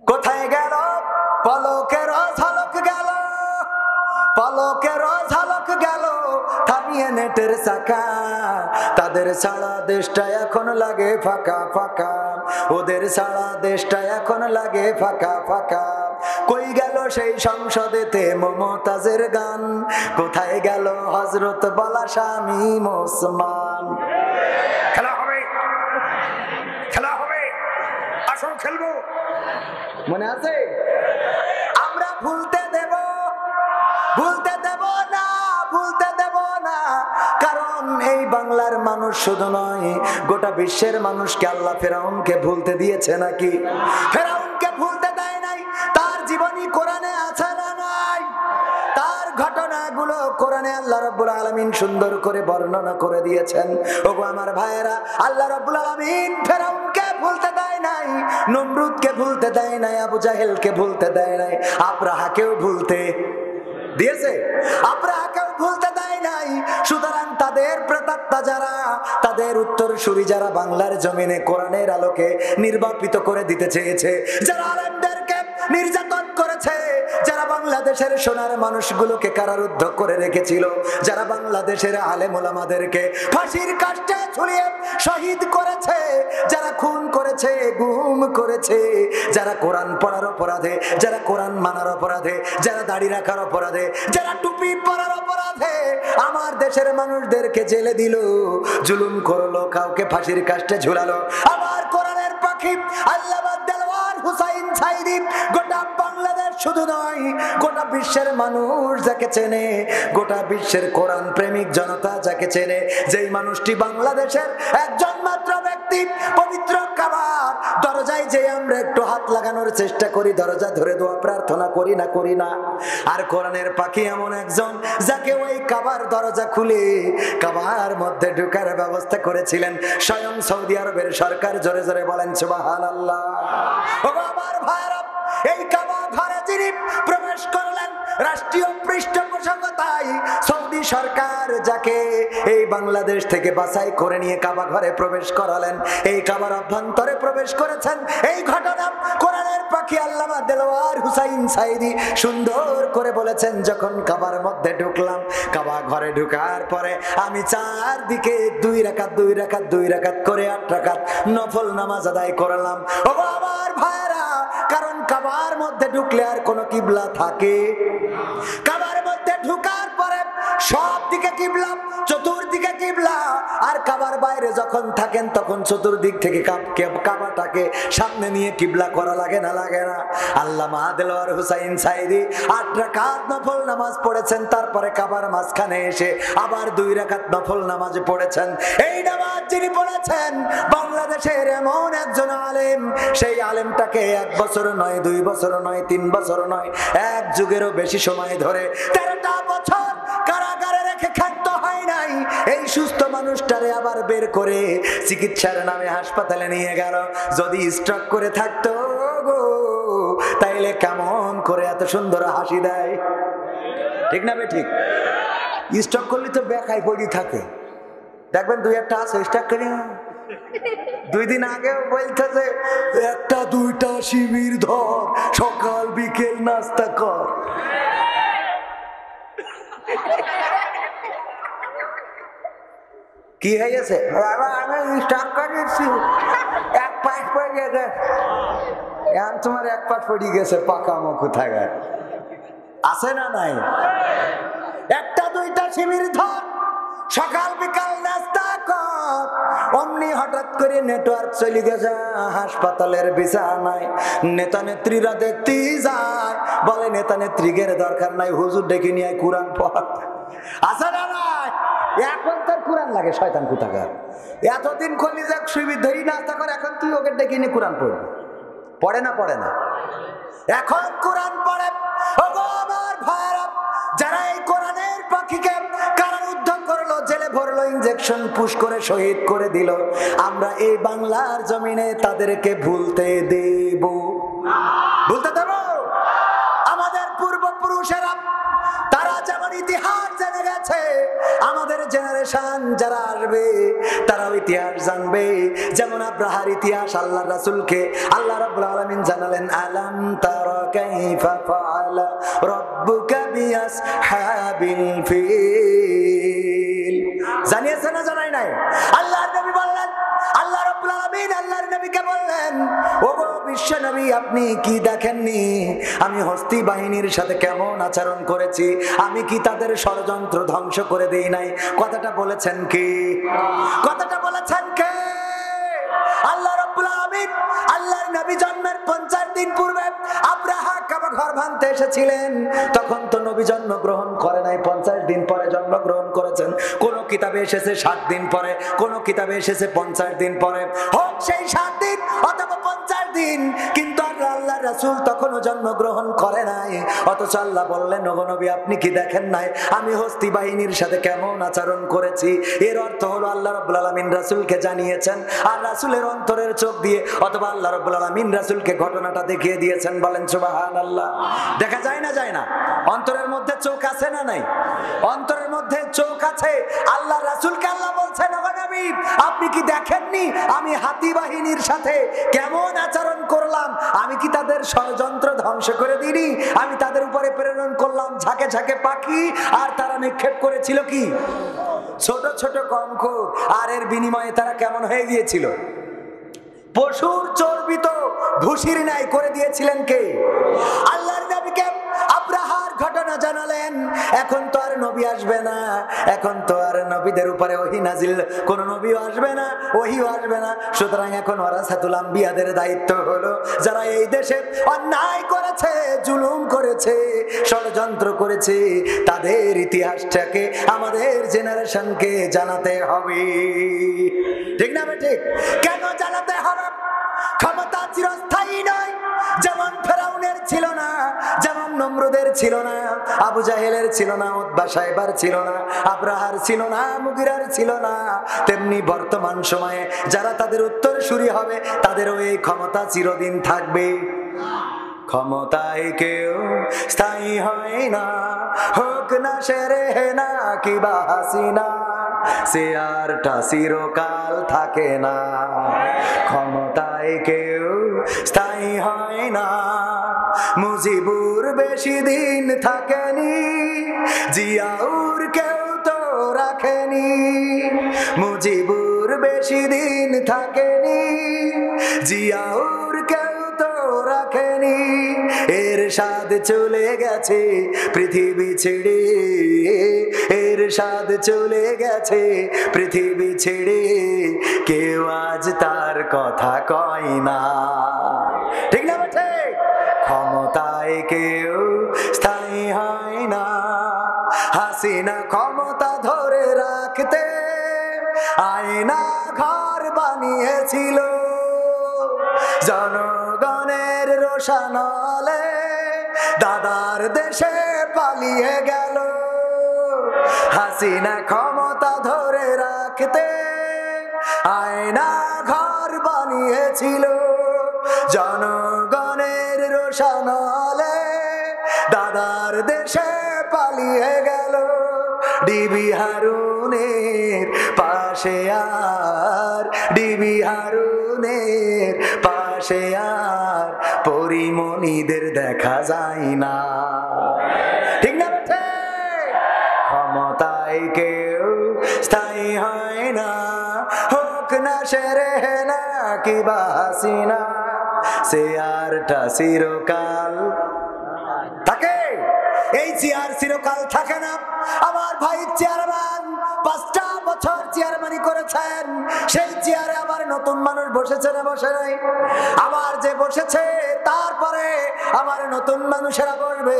কোথায় গেল পলকের ঝলক গেল, পলকের ঝলক গেল, থামিয়ে নেটের চাকা, তাদের ছাড়া দেশটা এখন লাগে ফাঁকা ফাঁকা, ওদের ছাড়া দেশটা এখন লাগে ফাঁকা ফাঁকা। কই গেল সেই সংসদেতে মমতাজের গান, কোথায় গেল হযরত বালা শামীম ওসমান? খেলা হবে, খেলা হবে, আসো খেলবো, মনে আছে? আমরা ভুলতে দেব, ভুলতে দেব না, ভুলতে দেব না। কারণ এই বাংলার মানুষ শুধু নয়, গোটা বিশ্বের মানুষকে আল্লাহ ফেরাউনকে ভুলতে দিয়েছে নাকি? ফেরাউনকে ভুলতে দেয় নাই। তার জীবনী কোরআনে আছে না নাই? তার ঘটনাগুলো কোরআনে আল্লাহ রাব্বুল আলামিন সুন্দর করে বর্ণনা করে দিয়েছেন। ওগো আমার ভাইয়েরা, আল্লাহ রাব্বুল আলামিন ফেরাউনকে ভুলতে দেয় নাই, নমরুদকে ভুলতে দেয় নাই, আবু জাহেলকে ভুলতে দেয় নাই, আব্রাহাকেও ভুলতে দিয়েছে, আব্রাহাকেও ভুলতে দেয় নাই। সুতরাং তাদের প্রেতাত্মা যারা, তাদের উত্তরসূরি যারা বাংলার জমিনে কোরআনের আলোকে নির্বাপিত করে দিতে চেয়েছে, যারা আলেমদেরকে নির্যাতন করেছে, যারা বাংলাদেশের সোনার মানুষগুলোকে কারারুদ্ধ করে রেখেছিল, যারা বাংলাদেশের আলেম ওলামাদেরকে ফাঁসির কাস্টে ঝুলিয়ে শহীদ করেছে, যারা খুন করেছে, গুম করেছে, যারা কোরআন পড়ার অপরাধে, যারা কোরআন মানার অপরাধে, যারা দাড়ি রাখার অপরাধে, যারা টুপি পরার অপরাধে আমার দেশের মানুষদেরকে জেলে দিল, জুলুম করলো, কাউকে ফাঁসির কাস্টে ঝুলালো, আমার কোরআনের পাখি আল্লামা দেলওয়ার হুসাইন সাইদি গোটা বাংলাদেশ শুধু নয়, গোটা বিশ্বের মানুষ যাকে চেনে, গোটা বিশ্বের কোরআন প্রেমিক জনতা যাকে চেনে, যেই মানুষটি বাংলাদেশের একজন মাত্র ব্যক্তি, পবিত্র কাবার দরজায় যে আমরা একটু হাত লাগানোর চেষ্টা করি, দরজা ধরে দোয়া প্রার্থনা করি না, করি না। আর কোরআনের পাখি এমন একজন যাকে ওই কাবার দরজা খুলে কাবার মধ্যে ঢোকার ব্যবস্থা করেছিলেন স্বয়ং সৌদি আরবের সরকার। জোরে জোরে বলেন সুবহানাল্লাহ। ওগো আমার ভাইরা, এই কাবা ঘরে যিনি প্রবেশ করলেন রাষ্ট্রীয় পৃষ্ঠপোষকতায় সৌদি সরকার, যাকে এই বাংলাদেশ থেকে বাছাই করে নিয়ে কাবা ঘরে প্রবেশ করালেন, এই কাবার অভ্যন্তরে প্রবেশ করেছেন, এই ঘটনা কোরআনের পাখি আল্লামা দেলওয়ার হুসাইন সাইদি সুন্দর করে বলেছেন। যখন কাবার মধ্যে ঢুকলাম, কাবা ঘরে ঢুকার পরে আমি চারদিকে 2 রাকাত 2 রাকাত 2 রাকাত করে 8 রাকাত নফল নামাজ আদায় করলাম। ওগো আমার ভাইরা, কারণ কাবার মধ্যে ঢুকলে আর কোন কিবলা থাকে? কাবার মধ্যে ঢুকার পরে সব দিকে কিবলা, চতুর্দিকে কিবলা। আর কাবার বাইরে যখন থাকেন তখন চতুর্দিক থেকে কাবাটাকে সামনে নিয়ে কিবলা করা লাগে না, লাগে না? আল্লামা দেলওয়ার হুসাইন সাইদি 8 রাকাত নফল নামাজ পড়েছেন, তারপরে কাবার মাঝখানে এসে আবার 2 রাকাত নফল নামাজ পড়েছেন। এই নামাজ যিনি পড়েছেন বাংলাদেশের এমন একজন আলেম, সেই আলেমটাকে 1 বছর নয়, 2 বছর নয়, 3 বছর নয়, 1 যুগেরও বেশি সময় ধরে 13টা বছর কারাগারে রেখে খাদ্য হয় নাই। এই সুস্থ মানুষটারে আবার বের করে চিকিৎসার নামে হাসপাতালে নিয়ে গেল। যদি স্ট্রোক করে থাকতো গো, তাইলে কেমন করে এত সুন্দর হাসি দেয়? ঠিক না বে ঠিক? স্ট্রোক করলে তো বেকায় পড়ি থাকে, দেখবেন 2-1টা আছে স্ট্রোক করে। 2 দিন আগেও বলতেছে 1টা 2টা শিবির ধর, সকাল বিকেল নাস্তা কর। কি হয়েছে? আমি স্ট্রোক করেছি, 1 পাশ পড়ে গেছে। এখন তোমার 1 পাশ পড়ে গেছে, পাকা মুখ কোথায় আছে না নাই? 1টা 2টা শিবির ধর, সকাল বিকাল নাস্তা কর। অমনি হঠাৎ করে নেটওয়ার্ক চলে গেছে হাসপাতালের বিছানায়। নেতা নেত্রীরা দেখতে যায়, বলে নেতা নেত্রীদের দরকার নাই, হুজুর ডেকে নিয়ে কোরআন পড়। আছে না নাই? এখন তোর কোরআন লাগে শয়তান কোথাকার। এতদিন খলি যাক শিবির ধরি নাস্তা কর, এখন তুই ওকে ডেকে নিয়ে কোরআন পড়বি? পড়ে না, পড়ে না, এখন কোরআন পড়ে। ওগো আমার ভাইরা, যারা এই কোরআনের পাখিকে কারারুদ্ধ করলো, জেলে ভরলো, ইনজেকশন পুশ করে শহীদ করে দিল, আমরা এই বাংলার জমিনে তাদেরকে ভুলতে দেব? ভুলতে দেব? আমাদের পূর্বপুরুষেরা তারা যেমন ইতিহাস জেনে গেছে, আমাদের জেনারেশন যারা আসবে তারাও ইতিহাস জানবে। যেমন আব্রাহার ইতিহাস আল্লাহ রাসূলকে আল্লাহ রাব্বুল আলামিন জানালেন, আলাম তারা কাইফা ফাআলা রাব্বুকা বিআসহাবিল ফিল। জানিয়েছে না জানাই নাই? আল্লাহর নবী বললেন, আল্লাহ রাব্বুল আলামিন আল্লাহর নবীকে বললেন, বিশ্বনবী, আপনি কি দেখেননি আমি হস্তি বাহিনীর সাথে কেমন আচরণ করেছি? আমি কি তাদের ষড়যন্ত্র ধ্বংস করে দেই নাই? কথাটা বলেছেন কি? কথাটা বলেছেন কে? আল্লাহ রাব্বুল আলামিন। আল্লাহর নবী জন্মের 50 দিন পূর্বে আব্রাহা কাবা ঘর ভাঙতে এসেছিলেন, তখন তো নবী জন্মগ্রহণ করে নাই, 50 দিন পরে জন্মগ্রহণ করেছেন। কোন কিতাবে এসেছে 60 দিন পরে, কোন কিতাবে এসেছে 50 দিন পরে। হোক সেই 60 দিন অথবা 50 দিন, কিন্তু আল্লাহর রাসূল তখনও জন্মগ্রহণ করে নাই। অথচ আল্লাহ বললেন, ওগো নবী, আপনি কি দেখেন নাই আমি হস্তি বাহিনীর সাথে কেমন আচরণ করেছি? এর অর্থ হলো আল্লাহ রাব্বুল আলামিন রাসূলকে জানিয়েছেন, আর রাসূলের অন্তরের চোখ দিয়ে অথবা আল্লাহ রাব্বুল আলামিন রাসূলকে ঘটনাটা দেখিয়ে দিয়েছেন। বলেন সুবহানাল্লাহ। দেখা যায় না? যায় না? অন্তরের মধ্যে চোখ আছে না নাই? অন্তরের মধ্যে চোখ আছে। আল্লাহ রাসূলকে আল্লাহ বলছেন, ওগো নবী, আপনি কি দেখেননি আমি হাতি বাহিনীর সাথে কেমন আচরণ করলাম? আমি কি তাদের ষড়যন্ত্র ধ্বংস করে দিইনি? আমি তাদের উপরে প্রেরণ করলাম ঝাঁকে ঝাঁকে পাখি, আর তারা নিক্ষেপ করেছিল কি? ছোট ছোট কঙ্কর। আর এর বিনিময়ে তারা কেমন হয়ে গিয়েছিল? পশুর চর্বিত ভুসির ন্যায় করে দিয়েছিলেন কে? আল্লাহর নবীকে আব্রাহার ঘটনা জানালেন। এখন তো আর নবী আসবে না, এখন তো আর নবীদের উপরে ওহী নাজিল, কোন নবীও আসবে না, ওহীও আসবে না। সুতরাং এখন ওয়ারাসাতুল আম্বিয়াদের দায়িত্ব হলো যারা এই দেশে অন্যায় করেছে, জুলুম করেছে, ষড়যন্ত্র করেছে, তাদের ইতিহাসটাকে আমাদের জেনারেশনকে জানাতে হবে। ঠিক না ঠিক? কেন জানাতে হবে? ক্ষমতা চিরস্থায়ী নয়। যেমন ফেরাউনের ছিল না, যেমন নমরুদের ছিল না, আবু জাহেলের ছিল না, উতবা সাইবার ছিল না, আব্রাহার ছিল না, মুগিরার ছিল না, তেমনি বর্তমান সময়ে যারা তাদের উত্তরসূরি হবে তাদেরও এই ক্ষমতা চিরদিন থাকবে। ক্ষমতায় কেউ স্থায়ী হয় না, হোক না শেরে না কিবা হাসিনা, চেয়ারটা চিরকাল থাকে না। ক্ষমতায় কেউ স্থায়ী হয় না, মুজিবুর বেশি দিন থাকেনি, জিয়াউর কেউ তো রাখেনি। মুজিবুর বেশি দিন থাকেনি, জিয়াউর কেউ তো রাখেনি। এরশাদ চলে গেছে পৃথিবী ছেড়ে, এরশাদ চলে গেছে পৃথিবী ছেড়ে, কেউ আজ তার কথা কয় না। ঠিক না বেঠে? ক্ষমতায় কেউ স্থায়ী হয় না। হাসিনা ক্ষমতা ধরে রাখতে আয়না ঘর বানিয়েছিল, জনগণের রোশানলে দাদার দেশে পালিয়ে গেল। হাসিনা ক্ষমতা ধরে রাখতে আয়না ঘর বানিয়েছিল, জনগণের রোশানলে দাদার দেশে পালিয়ে গেল। ডিবি হারুনের পাশে আর, ডিবি হারুনের পাশে আর পরিমণিদের দেখা যায় না। ঠিক না? ক্ষমতায় কেউ স্থায়ী হয় না, হোক না শেরে না কিবা হাসিনা, চেয়ারটা চিরকাল থাকে। এই চেয়ার চিরকাল থাকে না। আমার ভাই চেয়ারম্যান 5টা বছর চেয়ারম্যানই করেছেন, সেই চেয়ারে আবার নতুন মানুষ বসেছে না বসে নাই? আবার যে বসেছে তারপরে আবার নতুন মানুষেরা বসবে।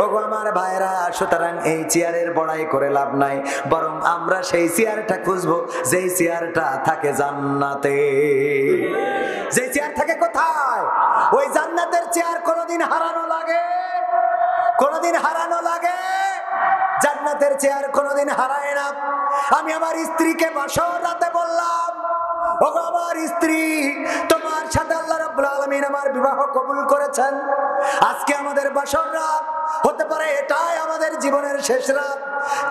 ওগো আমার ভাইরা, সুতরাং এই চেয়ারের বড়াই করে লাভ নাই, বরং আমরা সেই চেয়ারটা খুঁজবো যেই চেয়ারটা থাকে জান্নাতে। যে চেয়ার থাকে কোথায়? ওই জান্নাতের চেয়ার কোনদিন হারানো লাগে? কোনদিন হারানো লাগে? জান্নাতের চেয়ার কোনদিন হারায় না। আমি আমার স্ত্রীকে বাসর রাতে বললাম, ওগো আমার স্ত্রী, তোমার সাথে আল্লাহ রাব্বুল আলামিন আমার বিবাহ কবুল করেছেন। আজকে আমাদের বাসর রাত, হতে পারে এটাই আমাদের জীবনের শেষ রাত,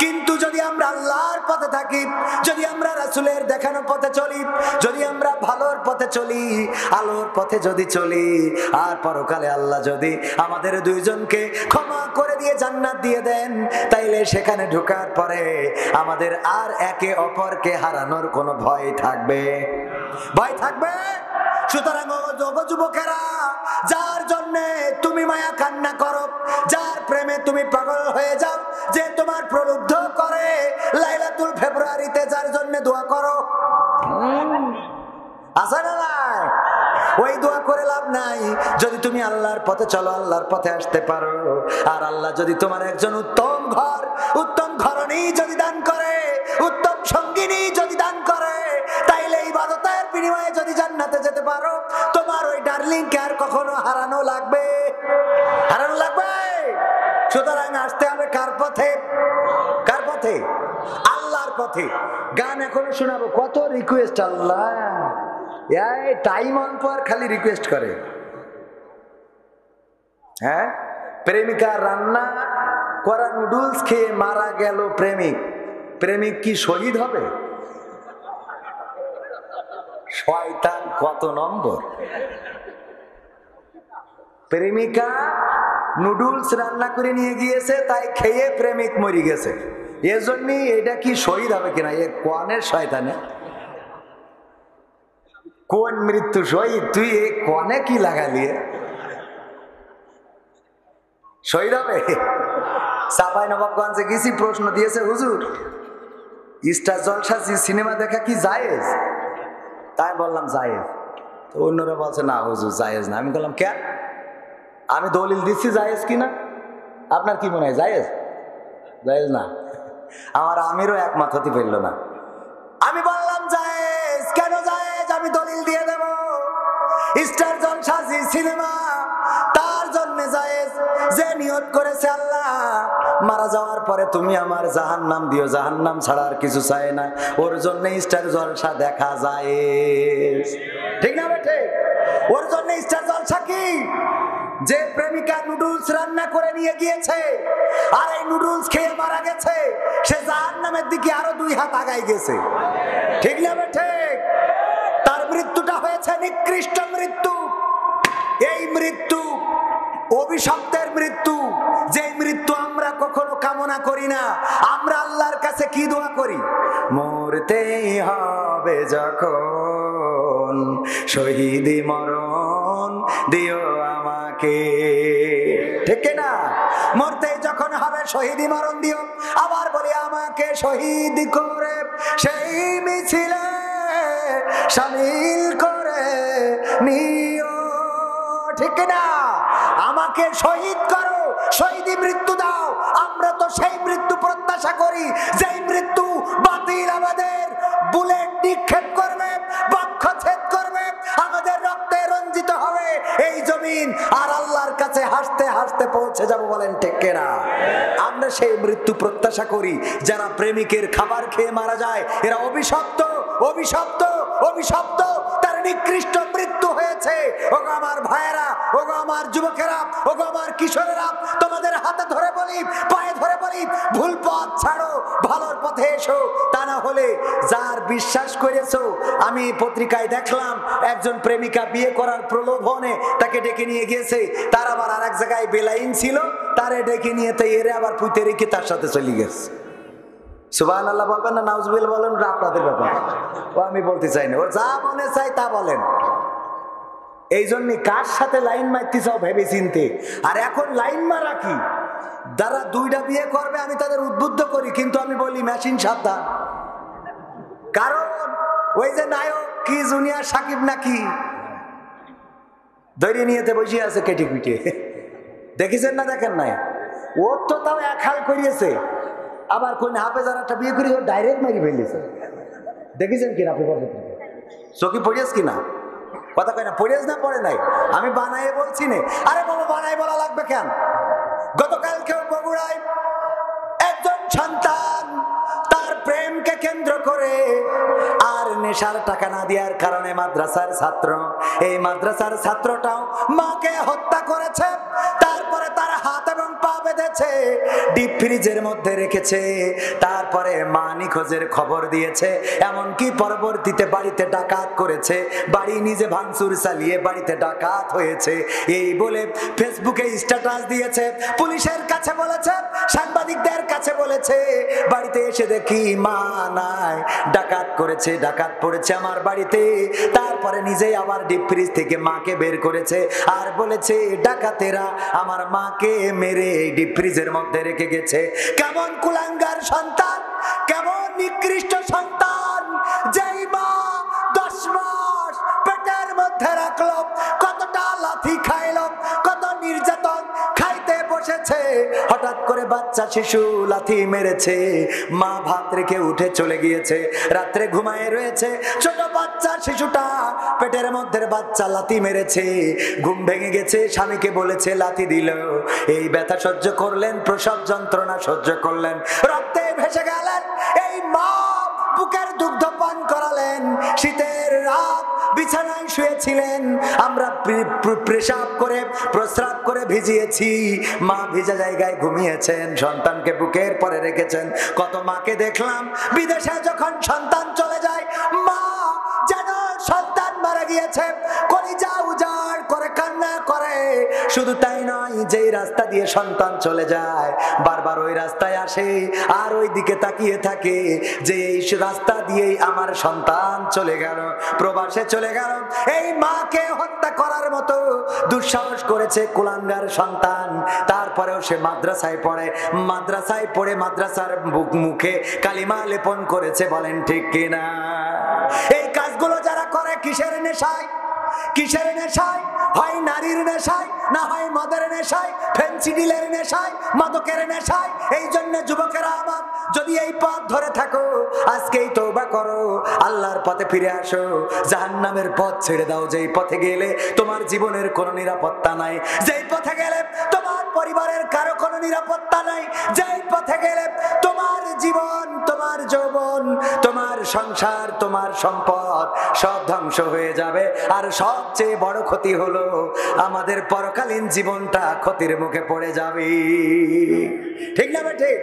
কিন্তু যদি আমরা আল্লাহর পথে থাকি, যদি আমরা রাসূলের দেখানো পথে চলি, যদি আমরা ভালোর পথে চলি, আলোর পথে যদি চলি, আর পরকালে আল্লাহ যদি আমাদের দুইজনকে ক্ষমা করে দিয়ে জান্নাত দিয়ে দেন, তাইলে সেখানে ঢোকার পরে আমাদের আর একে অপরকে হারানোর কোনো ভয় থাকবে? ভয় থাকবে? সুতরাং যুবকেরা, যার জন্য তুমি মায়া কান্না করো, যার প্রেমে তুমি পাগল হয়ে যাও, যে তোমার প্রলুব্ধ করে, লাইলাতুল ফেব্রুয়ারিতে যার জন্য দোয়া করো। আছে না নাই? ওই দোয়া করে লাভ নাই যদি তুমি আল্লাহর পথে চলো, আল্লাহর পথে আসতে পারো। আর আল্লাহ যদি তোমার একজন উত্তম ঘর, উত্তম ঘরণী যদি দান করে, উত্তম সঙ্গিনী যদি দান করে, তাইলে ইবাদতের বিনিময়ে যদি জান্নাতে যেতে পারো, তোমার ওই ডার্লিং কে আর কখনো হারানো লাগবে? হারানো লাগবে? সুতরাং আসতে হবে কার পথে? কার পথে? আল্লাহর পথে। গান এখনো শোনাবো, কত রিকোয়েস্ট! আল্লাহ টাইম অল্প আর খালি রিকোয়েস্ট করে। হ্যাঁ, প্রেমিকা রান্না করা নুডলস খেয়ে মারা গেল প্রেমিক। প্রেমিক কি শহীদ হবে? শয়তান কত নম্বর! প্রেমিকা নুডলস রান্না করে নিয়ে গিয়েছে, তাই খেয়ে প্রেমিক মরে গেছে। এজন্যই এটা কি শহীদ হবে কিনা? এ কোয়ানের শয়তানে কোন মৃত্যু শহীদ? তুই এ কোয়ানে কি লাগালি? শহীদ হবে? চাঁপাই নবাবগঞ্জে গেছি, প্রশ্ন দিয়েছে, হুজুর স্টার জলসা সিনেমা দেখা কি জায়েজ? তাই বললাম জায়েজ। তো অন্যরা বলছে না হুজুর জায়েজ না। আমি বললাম কেন? আমি দলিল দিচ্ছি জায়েজ কিনা, আপনার কি মনে হয় জায়েজ? জায়েজ না। আমার আমিরও একমত হতে পারল না। আমি বললাম জায়েজ। কেন জায়েজ? আমি দলিল দিয়ে দেব। স্টার জলসা সিনেমা তার জন্য জায়েজ যে নিয়ত করেছে আল্লাহ মারা যাওয়ার পরে তুমি আমার জাহান্নাম দিও, জাহান্নাম ছাড়া আর কিছু চায় না, ওর জন্য স্টার জলসা দেখা জায়েজ। ঠিক না বেঠে? ওর জন্য স্টার জলসা কি? যে প্রেমিকা নুডলস রান্না করে নিয়ে গিয়েছে আর এই নুডলস খেয়ে মারা গেছে, সে জাহান্নামের দিকে আরো 2 হাত আগায় গেছে। ঠিক না বেঠে? তার মৃত্যুটা হয়েছে নিকৃষ্ট মৃত্যু। এই মৃত্যু অভিশপ্তের মৃত্যু, যে মৃত্যু আমরা কখনো কামনা করি না। আমরা আল্লাহর কাছে কি দোয়া করি? মরতেই হবে যখন শহীদি মরণ দিও আমাকে। ঠিক না? মরতেই যখন হবে শহীদি মরণ দিও। আবার বলি আমাকে শহীদ করে সেই মিছিলে শামিল করে নিও। ঠিক না? আমাকে শহীদ করো, শহীদি মৃত্যু দাও। আমরা তো সেই মৃত্যু প্রত্যাশা করি যেই মৃত্যু বাতিল আমাদের বুলেট নিক্ষেপ করবে, বক্ষচ্ছেদ করবে, আমাদের রক্তে রঞ্জিত হবে এই জমিন, আর আল্লাহর কাছে হাসতে হাসতে পৌঁছে যাব। বলেন ঠিক না? আমরা সেই মৃত্যু প্রত্যাশা করি। যারা প্রেমিকের খাবার খেয়ে মারা যায় এরা অভিশপ্ত, অভিশপ্ত, অভিশপ্ত। তার নিকৃষ্ট মৃত্যু হয়েছে। ওগো আমার ভাইয়েরা, ওগো আমার যুবকেরা, ওগো আমার কিশোরেরা, তোমাদের হাতে ধরে বলি, পায়ে ধরে বলি, ভুল পথ ছাড়ো, ভালোর পথে এসো। তা না হলে যার বিশ্বাস করেছো, আমি পত্রিকায় দেখলাম একজন প্রেমিকা বিয়ে করার প্রলোভনে তাকে ডেকে নিয়ে গিয়েছে, তার আবার আর এক জায়গায় বেলাইন ছিল, তারে ডেকে নিয়ে তো এরে আবার পুঁতে রেখে তার সাথে চলে গেছে। সুবহানাল্লাহ বলবেন না নাউজুবিল্লাহ বলেন, ওটা আপনাদের ব্যাপার, ও আমি বলতে চাই না। ও যা মনে চাই তা বলেন। এই জন্য কার সাথে লাইন মারতে চাও ভেবে চিনতে। আর এখন লাইন মারা কি? যারা 2টা বিয়ে করবে আমি তাদের উদ্বুদ্ধ করি, কিন্তু আমি বলি মেশিন সাবধান। কারণ ওই যে নায়ক কি জুনিয়র সাকিব নাকি ধৈর্য নিয়েতে বসে আছে কেটে পিটে, দেখেছেন না? দেখেন নাই? ওর তো তাও এক হাল করিয়েছে। আবার কোন হাফেজার একটা বিয়ে করে ডাইরেক্ট মারি ফেলেছে। দেখেছেন কিনা? আপনি চোখে পড়িয়েছ কিনা? কথা কয় না, পড়িয়েছ না পড়ে নাই? আমি বানাই বলছি না। আরে বাবা বানাই বলা লাগবে কেন? গতকালকেও বগুড়ায় একজন সন্তান তার প্রেমকে কেন্দ্র করে আর নেশার টাকা না দেওয়ার কারণে মাদ্রাসার ছাত্র, এই মাদ্রাসার ছাত্রটাও মাকে হত্যা করেছে। তারপরে তার হাত এবং পা বেঁধেছে, ডিপ ফ্রিজের মধ্যে রেখেছে, তারপরে মা নিখোঁজের খবর দিয়েছে। এমনকি পরবর্তীতে বাড়িতে ডাকাত করেছে, বাড়ি নিজে ভাঙচুর চালিয়ে বাড়িতে ডাকাত হয়েছে, এই বলে ফেসবুকে স্ট্যাটাস দিয়েছে। পুলিশের কাছে বলেছে, সাংবাদিকদের কাছে বলেছে, বাড়িতে এসে দেখি মা নাই, ডাকাত করেছে, ডাকাত পড়েছে আমার বাড়িতে। তারপরে নিজেই আবার ডিপ ফ্রিজ থেকে মাকে বের করেছে আর বলেছে ডাকাতেরা আমার মাকে মেরে ডিপ ফ্রিজের মধ্যে রেখে গেছে। কেমন কুলাঙ্গার সন্তান, কেমন নিকৃষ্ট সন্তান, যেই মা 10 মাস পেটের মধ্যে রাখলো, কতটা লাথি খাইলো, কত নির্যাতন খাইতে বসেছে, হঠাৎ করে বাচ্চা শিশু লাথি মেরেছে, মা ভাত রেখে উঠে চলে গিয়েছে, রাত্রে ঘুমায় রয়েছে, ছোট বাচ্চা শিশুটা পেটের মধ্যে বাচ্চা লাথি মেরেছে, ঘুম ভেঙে গেছে, স্বামীকে বলেছে লাথি দিল, এই ব্যথা সহ্য করলেন, প্রসব যন্ত্রণা সহ্য করলেন, রক্তে ভেসে গেলেন, এই মা বুকের দুগ্ধ পান করালেন, শীতের রাত বিছানায় শুয়েছিলেন, আমরা পেশাব করে প্রস্রাব করে ভিজিয়েছি, মা ভিজা জায়গায় ঘুমিয়েছেন, সন্তানকে বুকের পরে রেখেছেন। কত মাকে দেখলাম বিদেশে যখন সন্তান চলে যায়, মা যেন সন্তান মারা গিয়েছে কলিজা উজাড় করে কান্না করে। শুধু তাই নয়, যেই রাস্তা দিয়ে সন্তান চলে যায় বারবার ওই রাস্তায় আসে আর ওই দিকে তাকিয়ে থাকে যে এই রাস্তা দিয়েই আমার সন্তান চলে গেল, প্রবাসে চলে গেল। এই মাকে হত্যা করার মতো দুঃসাহস করেছে কুলাঙ্গার সন্তান। তারপরেও সে মাদ্রাসায় পড়ে, মাদ্রাসায় পড়ে মাদ্রাসার মুখে কালিমা লেপন করেছে, বলেন ঠিক কিনা? এই কাজগুলো যারা করে কিসের নেশায়? কিসের নেশায়? হয় নারীর নেশায়, না হয় মদের নেশায়, ফেন্সিডিলের নেশায়, মাদকের নেশায়। এই জন্য যুবকেরা আমার, যদি এই পথ ধরে থাকো আজকেই তওবা করো, আল্লাহর পথে ফিরে আসো, জাহান্নামের পথ ছেড়ে দাও। যেই পথে গেলে তোমার জীবনের কোনো নিরাপত্তা নাই, যেই পথে গেলে তোমার পরিবারের কারো কোনো নিরাপত্তা নাই, যেই পথে গেলে তোমার জীবন, তোমার যৌবন, তোমার সংসার, তোমার সম্পদ সব ধ্বংস হয়ে যাবে। আর সবচেয়ে বড় ক্ষতি হলো আমাদের পরকালীন জীবনটা ক্ষতির মুখে পড়ে যাবে। ঠিক না বেঠিক?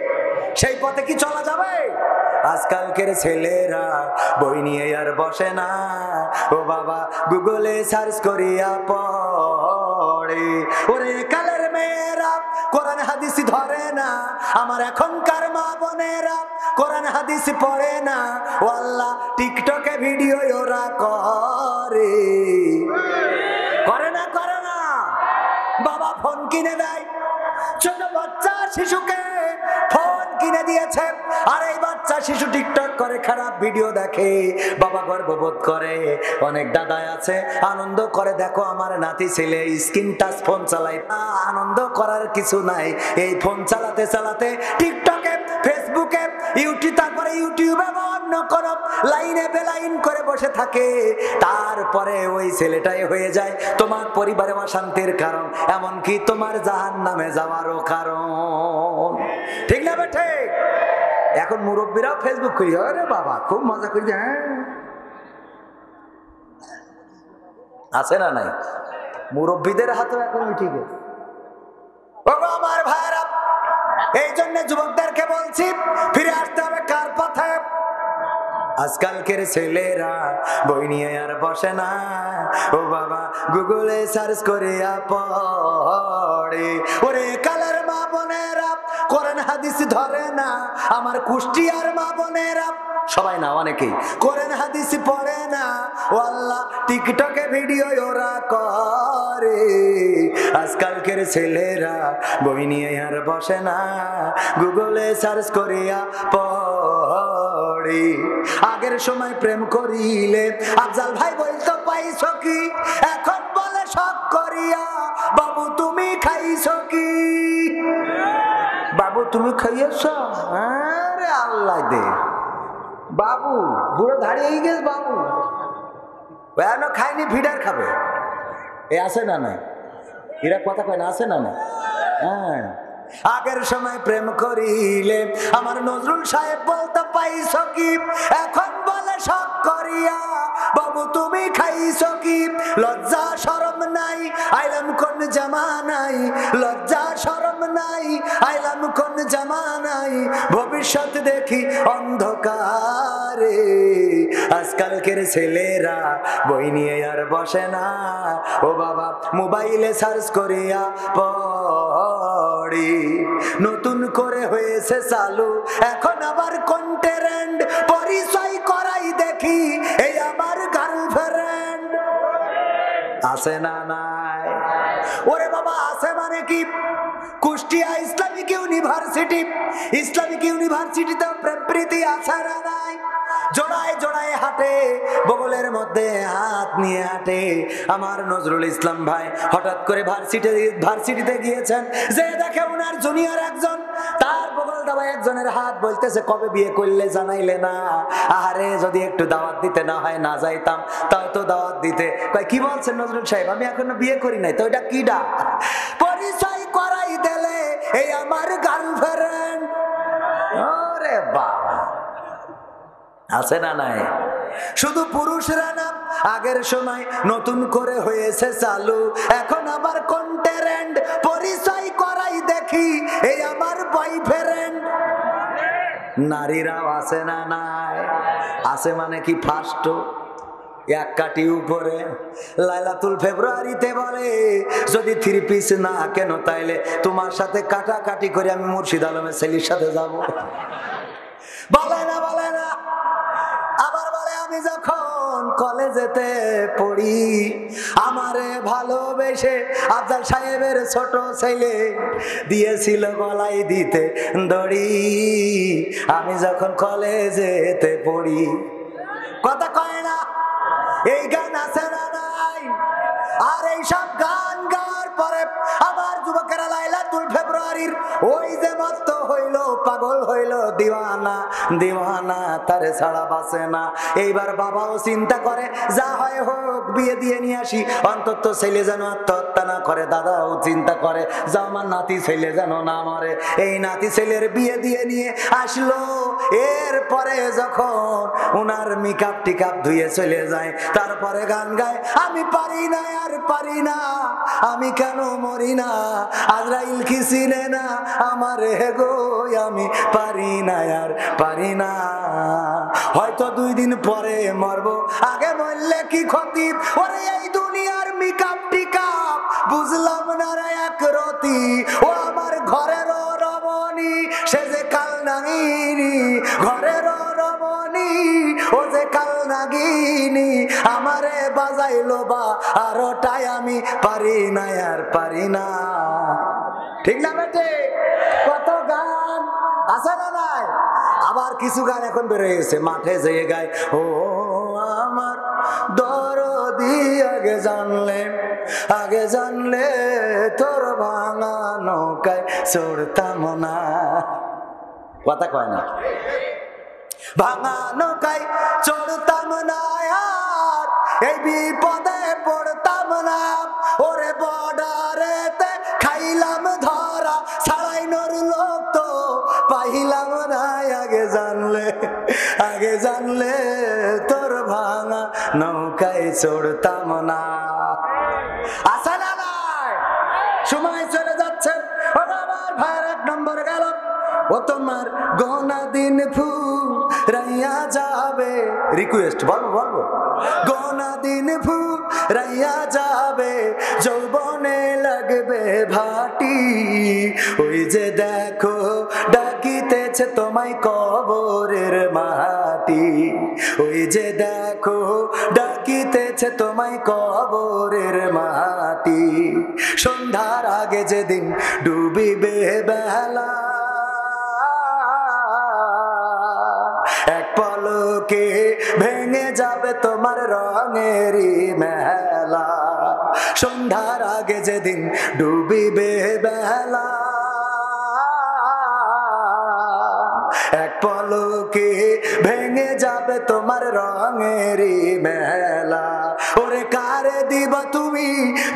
সেই পথে কি চলা যাবে? আজকালকের ছেলেরা বই নিয়ে আর বসে না, ও বাবা গুগলে সার্চ করিয়া পড়ে। ওরে কালের মেয়েরা কোরআন হাদিস ধরে না, আমার এখনকার মা বোনেরা কোরআন হাদিস পড়ে না, ও আল্লাহ টিকটকে ভিডিও ওরা করে। করে না? করে না? বাবা ফোন কিনে দেয়, ছোট বাচ্চা শিশুকে ফোন কিনে দিয়েছে, আর এই বাচ্চা শিশু টিকটক করে, খারাপ ভিডিও দেখে, বাবা গর্ববোধ করে। অনেক দাদা আছে আনন্দ করে, দেখো আমার নাতি ছেলে স্ক্রিন টাচ ফোন চালায়। আনন্দ করার কিছু নাই, এই ফোন চালাতে চালাতে টিকটকে, ফেসবুকে, ইউটিউব, তারপরে ইউটিউবে অন্য কোন লাইনে বেলাইন করে বসে থাকে। তারপরে ওই ছেলেটাই হয়ে যায় তোমার পরিবারে অশান্তির কারণ, এমনকি তোমার জাহান্নামে যাওয়ারও কারণ। ঠিক না বেঠে? এখন মুরব্বীরাও ফেসবুক করি, আরে বাবা খুব মজা করি। হ্যাঁ, আছে না নাই? মুরব্বীদের হাতেও এখন ঠিক আছে। আমার ভাইরা, এই জন্য যুবকদেরকে বলছি ফিরে আসতে হবে কার পথে? আজকালকের ছেলেরা বই নিয়ে আর বসে না, ও বাবা গুগলে সার্চ করিয়া পড়ে। ওরে কালের মা বোনেরা কোরআন হাদিস ধরে না, আমার কুষ্টিয়ার মা বোনেরা, সবাই না অনেকেই কোরআন হাদিস পড়ে না, ও আল্লাহ টিকটকে ভিডিও ওরা করে। আজকালকের ছেলেরা বই নিয়ে আর বসে না, গুগলে সার্চ করিয়া পড়ে। আগের সময় প্রেম করিলে আফজাল ভাই বলতো পাইছো কি, এখন বলে শখ করিয়া বাবু তুমি খাইছো কি? বাবু তুমি খাইয়েছ? আরে আল্লাহ দে, বাবু বুড়ো দাঁড়িয়ে গেছে, বাবু এখনো খাইনি, ফিডার খাবে। এ আছে না নাই? এরা কথা কয় না, আছে না না? হ্যাঁ, আগের সময় প্রেম করিলে আমার নজরুল সাহেব বলতে পাইছো কি, এখন বলে শখ করিয়া বাবু বাবু তুমি খাইছো কি? লজ্জা শরম নাই, আইলাম কোন জামানাই। লজ্জা শরম নাই, আইলাম কোন জামানাই। ভবিষ্যৎ দেখি অন্ধকারে। আজকালকের ছেলেরা বই নিয়ে আর বসে না, ও বাবা মোবাইলে সার্চ করিয়া পড়ি। নতুন করে হয়েছে চালু এখন আবার কন্টেন্ট, পরিচয় করাই দেখি এই আমার গার্লফ্রেন্ড। আছে না নাই? ওরে বাবা আছে মানে কি? কুষ্টিয়া ইসলামিক ইউনিভার্সিটি, ইসলামিক ইউনিভার্সিটিতে প্রেম প্রীতি আছে না নাই? জোড়ায় জোড়ায় হাঁটে, বগলের মধ্যে হাত নিয়ে হাঁটে। আমার নজরুল ইসলাম ভাই হঠাৎ করে ভার্সিটিতে গিয়েছেন, যে দেখে উনার জুনিয়র একজন, তার বগল দাবায় একজনের হাত, বলতেছে কবে বিয়ে করলে জানাইলে না? আরে যদি একটু দাওয়াত দিতে না হয় না যাইতাম, তাও তো দাওয়াত দিতে। কয় কি বলছেন নজরুল সাহেব, আমি এখনো বিয়ে করি নাই। তো এটা কিডা? পরিচয় করাই দিলে এই আমার গার্লফ্রেন্ড। ওরে বাবা, আছে না নাই? শুধু পুরুষরা না, আগের সময় নতুন করে হয়েছে চালু, এখন আবার কন্টেন্ট, পরিচয় করাই দেখি এই আমার বয়ফ্রেন্ড। নারীরাও আছে না নাই? আছে মানে কি ফার্স্ট এক কাটি উপরে। লাইলাতুল ফেব্রুয়ারিতে বলে যদি 3 পিস না কেন তাইলে তোমার সাথে কাটাকাটি করে আমি মুর্শিদ আলমের ছেলের সাথে যাব। বলে না, বলে না। আবার বলে আমি যখন কলেজেতে পড়ি, আমারে ভালোবেসে আফজাল সাহেবের ছোট ছেলে দিয়েছিল গলায় দিতে দড়ি। আমি যখন কলেজেতে পড়ি, কথা কয় না? এই গান আছে না নাই? আর এই সব গান গাওয়ার পরে আবার যুবকেরা লাইলাতুল ফেব্রুয়ারির ওই যে মস্ত হইল, পাগল হইল, দিওয়ানা দিওয়ানা, তারে ছাড়া বাঁচে না। এইবার বাবাও চিন্তা করে যা হয় হোক বিয়ে দিয়ে নিয়ে আসি, অন্তত ছেলে যেন আত্মহত্যা না করে। দাদাও চিন্তা করে যা আমার নাতি ছেলে যেন না মরে। এই নাতি ছেলের বিয়ে দিয়ে নিয়ে আসলো। এরপরে যখন উনার মেকআপ টিকআপ ধুয়ে চলে যায়, তারপরে গান গায় আমি পারি না আর পারি না, আমি কেন মরি না, আজরাইল কি চিনে না আমার গো, আমি পারি না আর পারি না। হয়তো 2 দিন পরে মরবো, আগে মরলে কি ক্ষতি? ওরে এই দুনিয়ার মেকআপ টিকআপ বুঝলাম না রে এক রতি। ও আমার ঘরের রমণী, সে যে কাল নাগিনী, ঘরের রমণী ও যে কাল নাগিনী, আমারে বাজাইলো বা আরোটাই আমি পারি না আর পারি না। ঠিক না বেটে? কত গান আছে না নাই? আবার কিছু গান এখন বেরোয় গেছে, মাঠে যেয়ে গায় ও আমার দরদি আগে জানলে তোর ভাঙা নৌকায় চড়তাম না। কথা কয় না? ভাঙা নৌকায় চড়তাম না আর এই বিপদে পড়তাম না। ওরে বর্ডারেতে খাইলাম ধরা, ছাড়াইনোর লোক তো পাইলাম না। আগে জানলে তোর ভাঙা নৌকায় চড়তাম না। আসা না নাই? সময় চলে যাচ্ছে, আমার ভাইয়ের 1 নম্বর গেল। ও তোমার গোনা দিন ফুরাইয়া যাবে, রিকোয়েস্ট বলবো গোনা দিন ফুরাইয়া যাবে, যৌবনে লাগবে ভাটি। ওই যে দেখো ডাকিতেছে তোমায় কবরের মাটি, ওই যে দেখো ডাকিতেছে তোমায় কবরের মাটি। সন্ধ্যার আগে যেদিন ডুবিবে বেলা, এক পলকে ভেঙে যাবে তোমার রঙেরই মেলা। সন্ধ্যার আগে যেদিন ডুবিবে বেলা, এক পলকে ভেঙে যাবে তোমার রঙেরই মেলা। ওরে কারে দিবা তুমি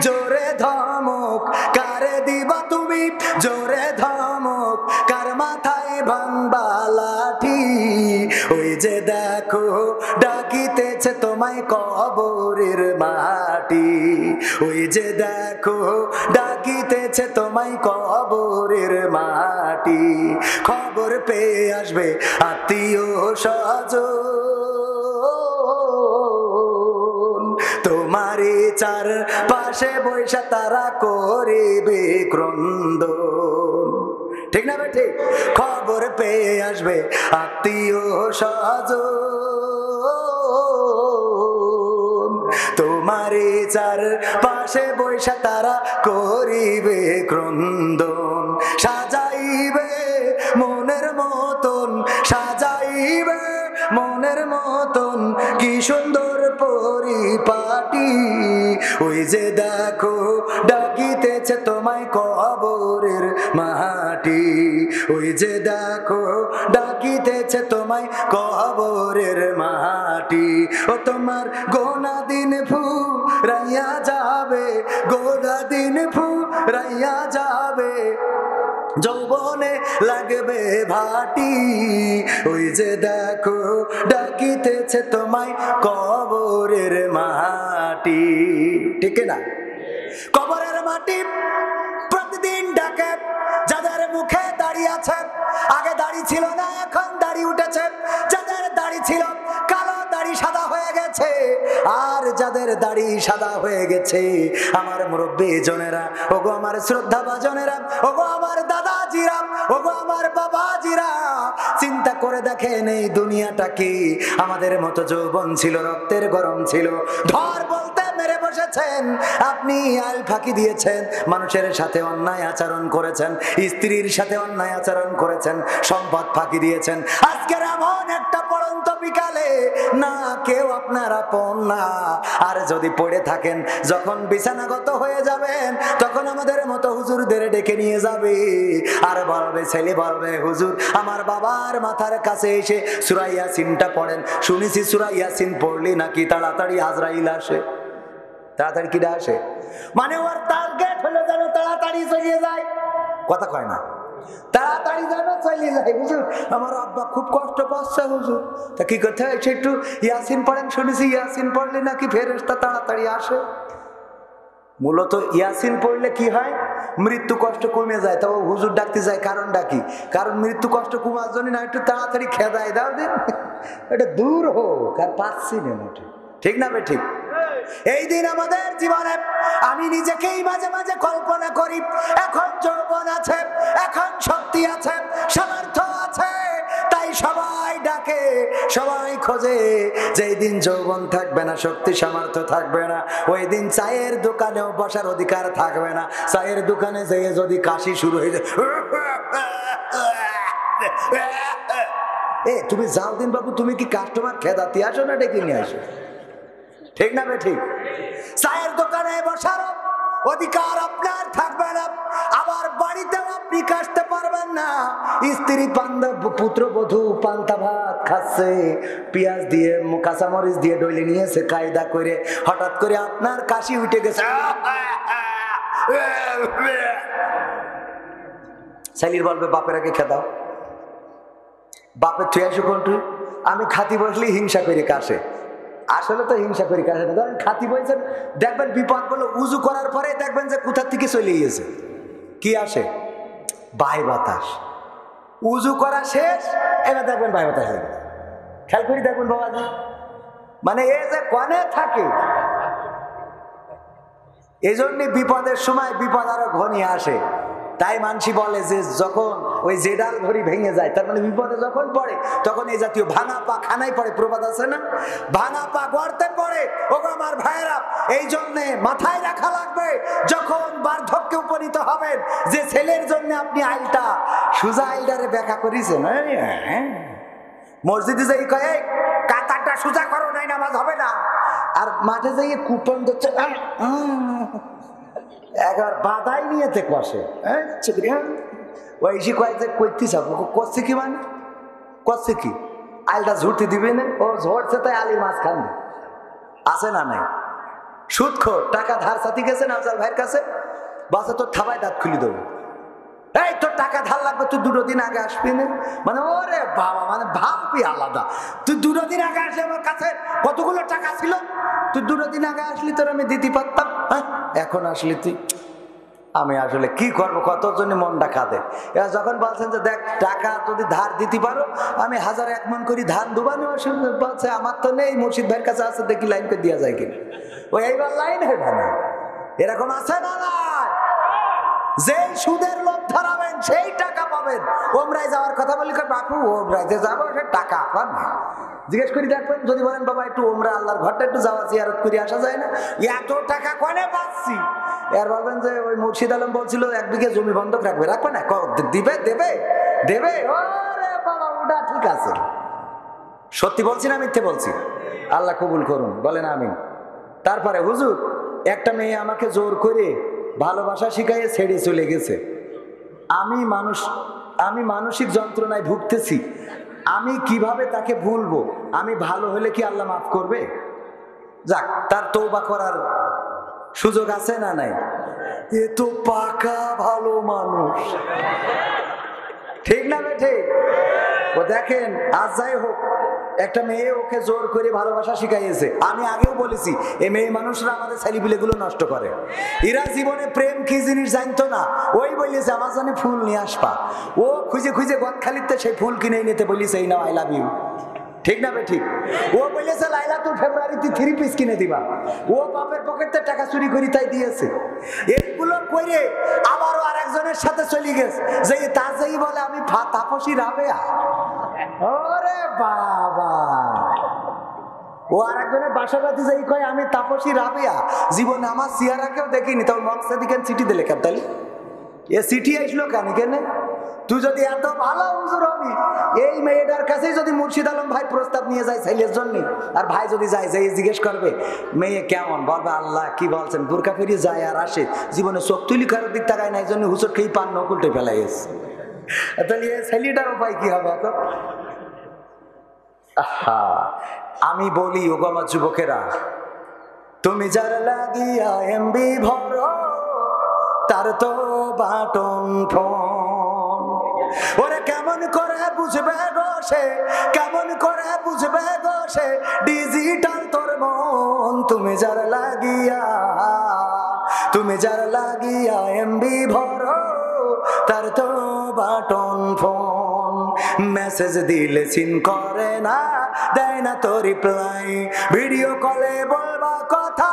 জোরে ধমক, কারে দিবা তুমি জোরে ধমক, কার মাথায় ভাঙবা লাঠি। ওই যে দেখো ডাকিতেছে তোমার তোমায় কবরের মাটি। ওই যে দেখো ডাকিতেছে তোমায় কবরের মাটি। খবর পেয়ে আসবে আত্মীয় স্বজন, তোমারই চার পাশে বৈশা তারা করিবে ক্রন্দন। ঠিক না ভাই? ঠিক। খবর পেয়ে আসবে আত্মীয় স্বজন, তোমারই চার পাশে বৈশা তারা করিবে ক্রন্দন। সাজাইবে মনের মতন, সাজাইবে মনের মতন কি সুন্দর পরিপাটি। ওই যে দেখো ডাকিতেছে তোমায় কবরের মাটি। ওই যে দেখো ডাকিতেছে তোমায় কবরের মাটি। ও তোমার গোনা দিন ফুরাইয়া যাবে, গোনা দিন ফুরাইয়া যাবে, যৌবনে লাগবে ভাটি। ওই যে দেখো ডাকিতেছে তোমায় কবরের মাটি। ঠিক না? কবরের মাটি প্রতিদিন ডাকে যাদের মুখে দাড়ি আছে। আগে দাড়ি ছিল না, এখন দাড়ি উঠেছে। যাদের দাড়ি ছিল কালো দাড়ি সাদা হয়ে গেছে। আর যাদের দাড়ি সাদা হয়ে গেছে, আমার মুরব্বী জনেরা, ওগো আমার শ্রদ্ধা ভাজনেরা, ওগো আমার দাদাজিরা, ওগো আমার বাবাজিরা, চিন্তা করে দেখেন এই দুনিয়াটা কি আমাদের মতো যৌবন ছিল, রক্তের গরম ছিল। ধর বলতে মেরে বসেছেন আপনি, আইল ফাঁকি দিয়েছেন, মানুষের সাথে অন্যায় আচরণ করেছেন, স্ত্রীর সাথে অন্যায় আচরণ করেছেন, সম্পদ ফাঁকি দিয়েছেন। আজকের এমন একটা পড়ন্ত বিকালে না কেউ আপনার আপন না। আর যদি পড়ে থাকেন, যখন বিছানাগত হয়ে যাবেন, তখন আমাদের মতো হুজুরদের ডেকে নিয়ে যাবে আর বলবে, ছেলে বলবে, হুজুর আমার বাবার মাথার কাছে এসে সূরা ইয়াসিনটা পড়েন। শুনেছি সূরা ইয়াসিন পড়লে নাকি তাড়াতাড়ি আজরাইল আসে। তাড়াতাড়ি কিটা আসে মানে ওর টার্গেট হলো যেন তাড়াতাড়ি চলে যায়। কথা কয় না, তাড়াতাড়ি যেন চলে যায়। হুজুর আমার আব্বা খুব কষ্ট পাচ্ছে হুজুর, তা কি করতে হয়? একটু ইয়াসিন পড়েন, শুনেছি ইয়াসিন পড়লে নাকি ফেরেশতা তাড়াতাড়ি আসে। মূলত ইয়াসিন পড়লে কি হয়? মৃত্যু কষ্ট কমে যায়। তো হুজুর ডাকতে যায়, কারণ ডাকি, কারণ মৃত্যু কষ্ট কমার জন্য না, একটু তাড়াতাড়ি খেদাই দাও দিন, এটা দূর হোক, আর পাচ্ছি না মোটে। ঠিক না বে? ঠিক। এই দিন আমাদের জীবনে আমি নিজেকেই মাঝে মাঝে কল্পনা করি, এখন যৌবন আছে, এখন শক্তি আছে, সামর্থ্য আছে, তাই সবাই ডাকে, সবাই খোঁজে। যেই দিন যৌবন থাকবে না, শক্তি সামর্থ্য থাকবে না, ওই দিন চায়ের দোকানেও বসার অধিকার থাকবে না। চায়ের দোকানে যেয়ে যদি কাশি শুরু হয়ে যায়, তুমি যাও দিন বাবু, তুমি কি কাস্টমার খেদাতে আসো না ডেকে নিয়ে আসো? ঠিক না বে? ঠিক। চায়ের দোকানে বসার অধিকার আপনার থাকবে না, আবার বাড়িতেও আপনি কাশতে পারবেন না। স্ত্রী পুত্রবধূ পান্তা ভাত খাচ্ছে, পেঁয়াজ দিয়ে কাঁচামরিচ দিয়ে ডইলে নিয়েছে কায়দা করে, হঠাৎ করে আপনার কাশি উঠে গেছে, ছেলের বলবে বাপের আগে খেদাও। বাপের তুই আসো কোনটু? আমি খাতি বসলেই হিংসা করে কাশে। আসলে তো হিংসা করি কাশে না, ধরেন খাতি বলছেন, দেখবেন বিপদ বলে উজু করার পরে দেখবেন যে কোথা থেকে চলে গিয়েছে, কি আসে? বাই বাতাস। উজু করা শেষ, এবার দেখবেন বাই বাতাস হয়ে গেছে। খেয়াল করি দেখবেন বাবাজি, মানে এই যে কনে থাকে, এই জন্য বিপদের সময় বিপদ আরো ঘনিয়ে আসে। তাই মানসি বলে যে যখন ওই জেডাল ঘড়ি ভেঙে যায়, তার মানে বিপদে যখন পড়ে তখন এই জাতীয় ভাঙা পা খানায় পড়ে, প্রবাদ আছে না, ভাঙা পা গর্তে পড়ে। ওগো আমার ভাইয়েরা, এই জন্য মাথায় রাখা লাগবে, যখন বার্ধক্যে উপনীত হবেন, যে ছেলের জন্য আপনি আইলটা সুজা আইলটারে ব্যাখ্যা করেছেন, মসজিদে যাই কয়ে কাতারটা সুজা করো, নাই নামাজ হবে না, আর মাঠে যাইয়ে কুপন দিচ্ছে, একবার বাধাই নিয়েতে কষে, ওইসি কয়েছে করতে চাপ করছে কি, মানে করছে কি, আলটা ঝুড়তে দিবি না, ও ঝরছে তাই আলি মাছ খান আছে না নাই? সুদখোর, টাকা ধার সাথে গেছে নামজাল ভাইয়ের কাছে, বাসে তোর থাবায় দাঁত খুলি দেবো, এই তোর টাকা ধার লাগবে, তুই 2 দিন আগে আসবি না। মানে ওরে বাবা, মানে ভাবই আলাদা। তুই 2 দিন আগে আসলে আমার কাছে কতগুলো টাকা ছিল, তুই 2 দিন আগে আসলি তোর আমি দিতে পারতাম। হ্যাঁ, এখন আসলি তুই, আমি আসলে কি করবো, কতজন মনটা কাঁদে। এবার যখন বলছেন যে দেখ টাকা যদি ধার দিতে পারো আমি 1001 মন করি ধান দুবানি, বলছে আমার তো নেই, মুর্শিদ ভাইয়ের কাছে আছে, দেখি লাইন করে দেওয়া যায় কিনা। ওই এইবার লাইন হবে না, এরকম আছে না? না, যেই সুদের লোভ ধরাবেন সেই টাকা পাবেন। ওমরায় যাওয়ার কথা বলি, বাপু ওমরাইতে যাবো, সে টাকা পান না। জিজ্ঞেস করি দেখবেন, যদি বলেন বাবা একটু ওমরা আল্লাহর ঘরটা একটু যাওয়া জিয়ারত করে আসা যায় না, এত টাকা কনে পাচ্ছি। এর বলবেন যে ওই মুর্শিদ আলম বলছিল 1 বিঘে জমি বন্ধক রাখবে, রাখবে না, দিবে দেবে দেবে। ওরে বাবা, ওটা ঠিক আছে। সত্যি বলছি না মিথ্যে বলছি? আল্লাহ কবুল করুন, বলেন আমিন। তারপরে হুজুর একটা মেয়ে আমাকে জোর করে ভালোবাসা শিখাইয়ে ছেড়ে চলে গেছে। আমি মানসিক যন্ত্রণায় ভুগতেছি, আমি কিভাবে তাকে ভুলবো? আমি ভালো হলে কি আল্লাহ মাফ করবে? যাক, তার তওবা করার সুযোগ আছে না নাই? এ তো পাকা ভালো মানুষ, ঠিক না বেঠে? ও দেখেন, আজ যাই হোক একটা মেয়ে ওকে জোর করে ভালোবাসা শিখাইয়েছে। আমি আগেও বলেছি, এই মেয়ে মানুষরা আমাদের ছেলেপিলেগুলো নষ্ট করে। এরা জীবনে প্রেম কি জিনিস জানতো না। ওই বলিয়েছে আমার জন্য ফুল নিয়ে আসবা, ও খুঁজে খুঁজে গদখালিতে সেই ফুল কিনে নিতে বলিয়েছে, এই নাও আই লাভ ইউ, ঠিক না ঠিক? ও বলেছে লাইলা তুই ফেব্রুয়ারিতে 3 পিস কিনে দিবা, ও বাপের পকেটে টাকা চুরি করি তাই দিয়েছে। এইগুলো করে আবারও আরেকজনের সাথে চলে গেছে, যে তা যেই বলে আমি তাপসী রাবেয়া। ওরে বাবা, ও আরেকজনের বাসাবাদী যাই কয় আমি তাপসী রাবেয়া। জীবনে আমার চেহারাকেও দেখিনি, তখন মকসাদিকে চিঠি দিলে কেন? তাহলে এ চিঠি আসলো কেন? কেন তুই যদি এত ভালো হুজুর হবি, এই মেয়েটার কাছেই যদি মুর্শিদ আলম ভাই প্রস্তাব নিয়ে যায় ছেলের জন্য, আর ভাই যদি যায় যাই জিজ্ঞেস করবে মেয়ে কেমন, বলবে আল্লাহ কি বলছেন, বোরকা ফিরিয়ে যায় আর আসে, জীবনে চোখ তুলি কারোর দিক তাকায় না, এই জন্য হুজুর খেয়ে পান নকুলটে ফেলাই এসে। তাহলে এই ছেলেটার উপায় কি হবে এখন? আমি বলি ওগো আমার যুবকেরা, তুমি যার লাগিয়া এমবি ভরো তার তো বাটন ফোন। ওরে কেমন করে বুঝবে গো সে, কেমন করে বুঝবে গো সে ডিজিটাল তোর মন। তুমি যার লাগিয়া এমবি ভরো তার তো বাটন ফোন। মেসেজ দিলে সিন করে না, দেয় না তো রিপ্লাই, ভিডিও কলে বলবা কথা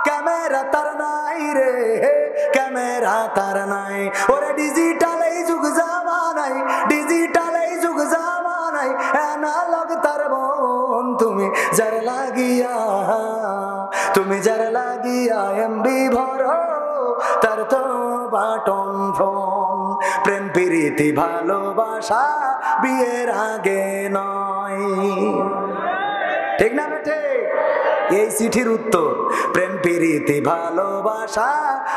ক্যামেরা তার নাই রে, ক্যামেরা তার নাই। ওরে ডিজিটাল এই যুগ জামানাই, ডিজিটাল এই যুগ জামানাই অ্যানালগ তার মন। তুমি যার লাগিয়া এমবি ভরো তার তো বাটন ফোন। প্রেম প্রীতি ভালোবাসা বিয়ের আগে নয়, ঠিক না বেঠে? এই চিঠির উত্তর, প্রেম প্রীতি ভালোবাসা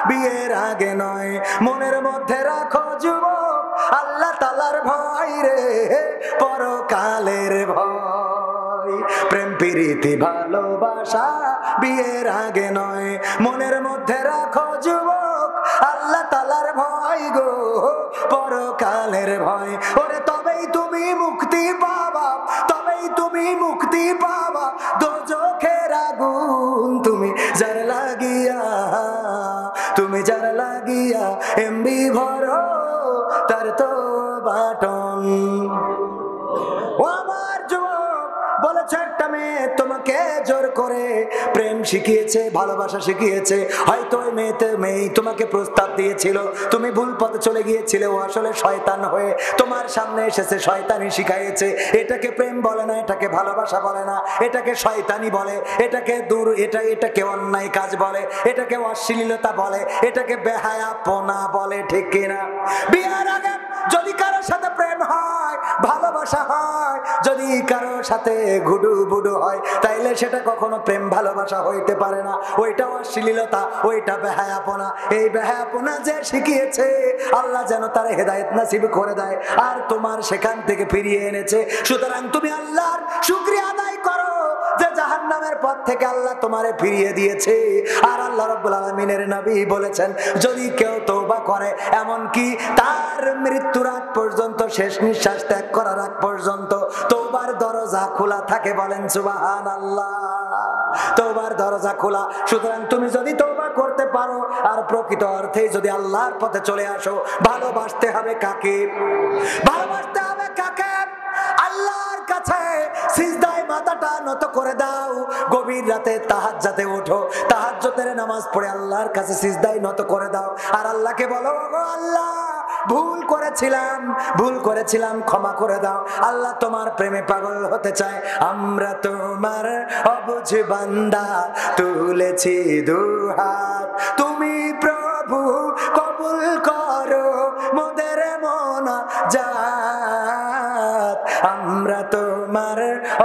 বিয়ের আগে নয়। মনের মধ্যে রাখো যুবক আল্লাহ তাআলার ভয় রে, পরকালের ভয়। প্রেম প্রীতি ভালোবাসা বিয়ের আগে নয়, মনের মধ্যে রাখো যুবক আল্লাহ তাআলার ভয় গো, পরকালের ভয়। ওরে তবেই তুমি মুক্তি পাবা, তবেই তুমি মুক্তি পাবা দোজখের আগুন। তুমি যার লাগিয়া এমবি ভরো তার তো বাটন। ও আমার যুবক, বলেছে একটা মেয়ে তোমাকে জোর করে প্রেম শিখিয়েছে, ভালোবাসা শিখিয়েছে। হয়তো ওই মেয়ে তোমাকে প্রস্তাব দিয়েছিল, তুমি ভুল পথে চলে গিয়েছিলে, ও আসলে শয়তান হয়ে তোমার সামনে এসেছে, শয়তানি শিখাইয়েছে। এটাকে প্রেম বলে না, এটাকে ভালোবাসা বলে না, এটাকে শয়তানি বলে, এটাকে এটাকে অন্যায় কাজ বলে, এটাকে অশ্লীলতা বলে, এটাকে বেহায়াপনা বলে, ঠিক কিনা? বিয়ের আগে যদি কারোর সাথে প্রেম হয়, ভালোবাসা হয়, যদি কারোর সাথে ঘুডু বুডু হয়, তাইলে সেটা কখনো প্রেম ভালোবাসা হইতে পারে না। ওইটা অশ্লীলতা, ওইটা বেহায়াপনা। এই বেহায়াপনা যে শিখিয়েছে, আল্লাহ যেন তার হেদায়েত নসিব করে দেয়, আর তোমার সেখান থেকে ফিরিয়ে এনেছে। সুতরাং তুমি আল্লাহর শুকরিয়া আদায় করো যে জাহান্নামে জাহান্নামের পথ থেকে আল্লাহ তোমারে ফিরিয়ে দিয়েছে। আর আল্লাহ রাব্বুল আলামিনের নবী বলেছেন, যদি কেউ তওবা করে, এমন কি তার মৃত্যুর আগ পর্যন্ত, শেষ নিঃশ্বাস ত্যাগ করার আগ পর্যন্ত তওবার দরজা খোলা থাকে। বলেন সুবহানাল্লাহ। তওবার দরজা খোলা। সুতরাং তুমি যদি তওবা করতে পারো আর প্রকৃত অর্থে যদি আল্লাহর পথে চলে আসো, ভালোবাসতে হবে কাকে? ভালোবাসতে হবে কাকে? আল্লাহর কাছে সিজদায় মাথাটা নত করে দাও। গভীর রাতে তাহাজ্জুদে ওঠো, তাহাজ্জুদের নামাজ পড়ে আল্লাহর কাছে সিজদায় নত করে দাও। আর আল্লাহকে বলো, ওগো আল্লাহ, ভুল করেছিলাম, ক্ষমা করে দাও। আল্লাহ তোমার প্রেমে পাগল হতে চায়। আমরা তোমার অবুঝ বান্দা, তুলেছি দুহাত, তুমি প্রভু কবুল করো মোদের মোনাজাত। আমরা তোমার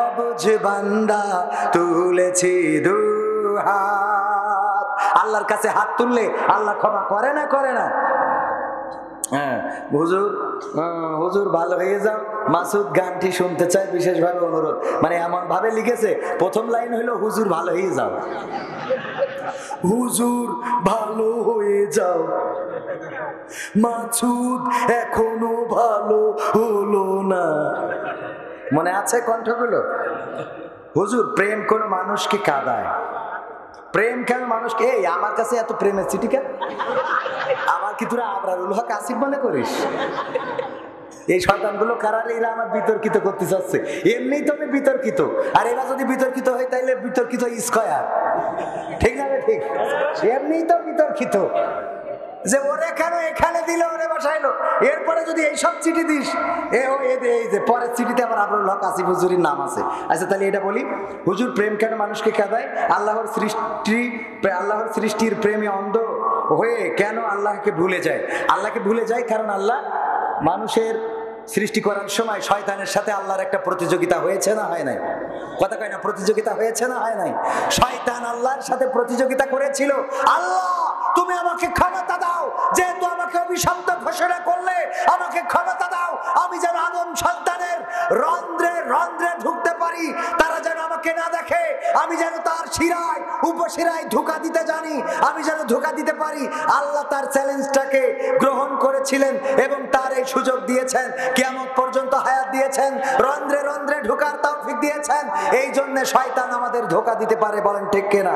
অবুঝ বান্দা, তুলেছি দুহাত। আল্লাহর কাছে হাত তুললে আল্লাহ ক্ষমা করে না? করে না? হ্যাঁ, হুজুর ভালো হয়ে যাও। মাসুদ গানটি শুনতে চাই, বিশেষভাবে অনুরোধ। মানে এমন ভাবে লিখেছে, প্রথম লাইন হইলো হুজুর ভালো হয়ে যাও। হুজুর ভালো হয়ে যাও, মাসুদ এখনো ভালো হলো না। মনে আছে কণ্ঠগুলো? হুজুর, প্রেম কোন মানুষকে কাঁদায়? প্রেম কেন মানুষকে? এই আমার কাছে এত প্রেমের চিঠি কেন? আমার কি তোরা আবরারুল হক আসিফ মনে করিস? এই শয়তানগুলো কারালে এরা আমার বিতর্কিত করতে চাচ্ছে। এমনিই তো আমি বিতর্কিত, আর এরা যদি বিতর্কিত হয় তাইলে বিতর্কিত স্কয়ার। ঠিক না? ঠিক, এমনিই তো বিতর্কিত। যে ওরে কেন এখানে দিল, ওরে বসাইলো, এরপরে যদি এইসব চিঠি দিস, এই যে পরের চিঠিতে আবার আবরারুল হক আসিফ হুজুরের নাম আছে। আচ্ছা, তাহলে এটা বলি, হুজুর প্রেম কেন মানুষকে কাঁদায়? আল্লাহর সৃষ্টির প্রেমে অন্ধ হয়ে কেন আল্লাহকে ভুলে যায়? আল্লাহকে ভুলে যায় কারণ আল্লাহ মানুষের সৃষ্টি করার সময় শয়তানের সাথে আল্লাহর একটা প্রতিযোগিতা হয়েছে না হয় নাই? কথা কয় না? প্রতিযোগিতা হয়েছে না হয় নাই? শয়তান আল্লাহর সাথে প্রতিযোগিতা করেছিল, আল্লাহ তুমি আমাকে ক্ষমতা দাও, যেহেতু আমাকে অভিশপ্ত ঘোষণা করলে আমাকে ক্ষমতা দাও, আমি যেন আদম সন্তানের রন্ধ্রে রন্ধ্রে ঢুকতে পারি, তারা যেন আমাকে না দেখে, আমি যেন তার শিরায় উপশিরায় ধোঁকা দিতে জানি, আমি যেন ধোঁকা দিতে পারি। আল্লাহ তার চ্যালেঞ্জটাকে গ্রহণ করেছিলেন এবং তার এই সুযোগ দিয়েছেন, কিয়ামত পর্যন্ত হায়াত দিয়েছেন, রন্ধ্রে রন্ধ্রে ঢোকার তৌফিক দিয়েছেন। এই জন্য শয়তান আমাদের ধোঁকা দিতে পারে। বলেন ঠিক কিনা?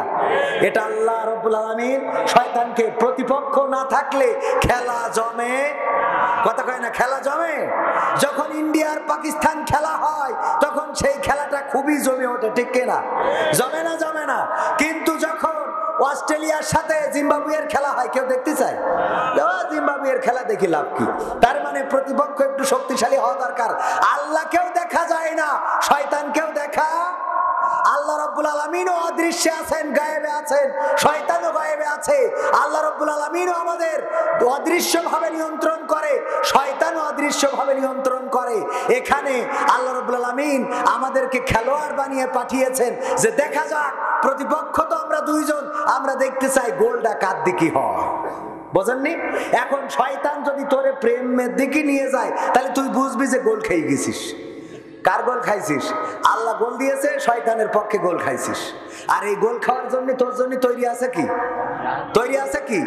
এটা আল্লাহ রাব্বুল আলামিন শয়তানকে, প্রতিপক্ষ না থাকলে খেলা জমে। কথা কয় না? খেলা জমে। যখন ইন্ডিয়া আর পাকিস্তান খেলা হয় তখন সেই খেলাটা খুবই জমে ওঠে। ঠিক কিনা? জমে না? জমে না। কিন্তু যখন অস্ট্রেলিয়ার সাথে জিম্বাবুয়ের খেলা হয়, কেউ দেখতে চায়? জিম্বাবুয়ের খেলা দেখি লাভ কি? তার মানে প্রতিপক্ষ একটু শক্তিশালী হওয়া দরকার। আল্লাহকেও দেখা যায় না, শয়তানকেও দেখা। আল্লাহ রাব্বুল আলামিনও অদৃশ্যে আছেন, গায়েবে আছেন, শয়তানও গায়েবে আছে। আল্লাহ রাব্বুল আলামিনও আমাদের অদৃশ্যভাবে নিয়ন্ত্রণ করে, শয়তানও অদৃশ্যভাবে নিয়ন্ত্রণ করে। এখানে আল্লাহ রাব্বুল আলামিন আমাদেরকে খেলোয়াড় বানিয়ে পাঠিয়েছেন যে দেখা যাক, প্রতিপক্ষ তো আমরা দুইজন, আমরা দেখতে চাই গোলটা কার দিকে হয়। বোঝেননি? এখন শয়তান যদি তোরে প্রেমের দিকে নিয়ে যায়, তাহলে তুই বুঝবি যে গোল খেয়ে গেছিস। কার গোল খাইছিস? আল্লাহ গোল দিয়েছে, শয়তানের পক্ষে গোল খাইছিস। আর এই গোল খাওয়ার জন্য তোর জন্য তৈরি আছে কি? তৈরি আছে কি?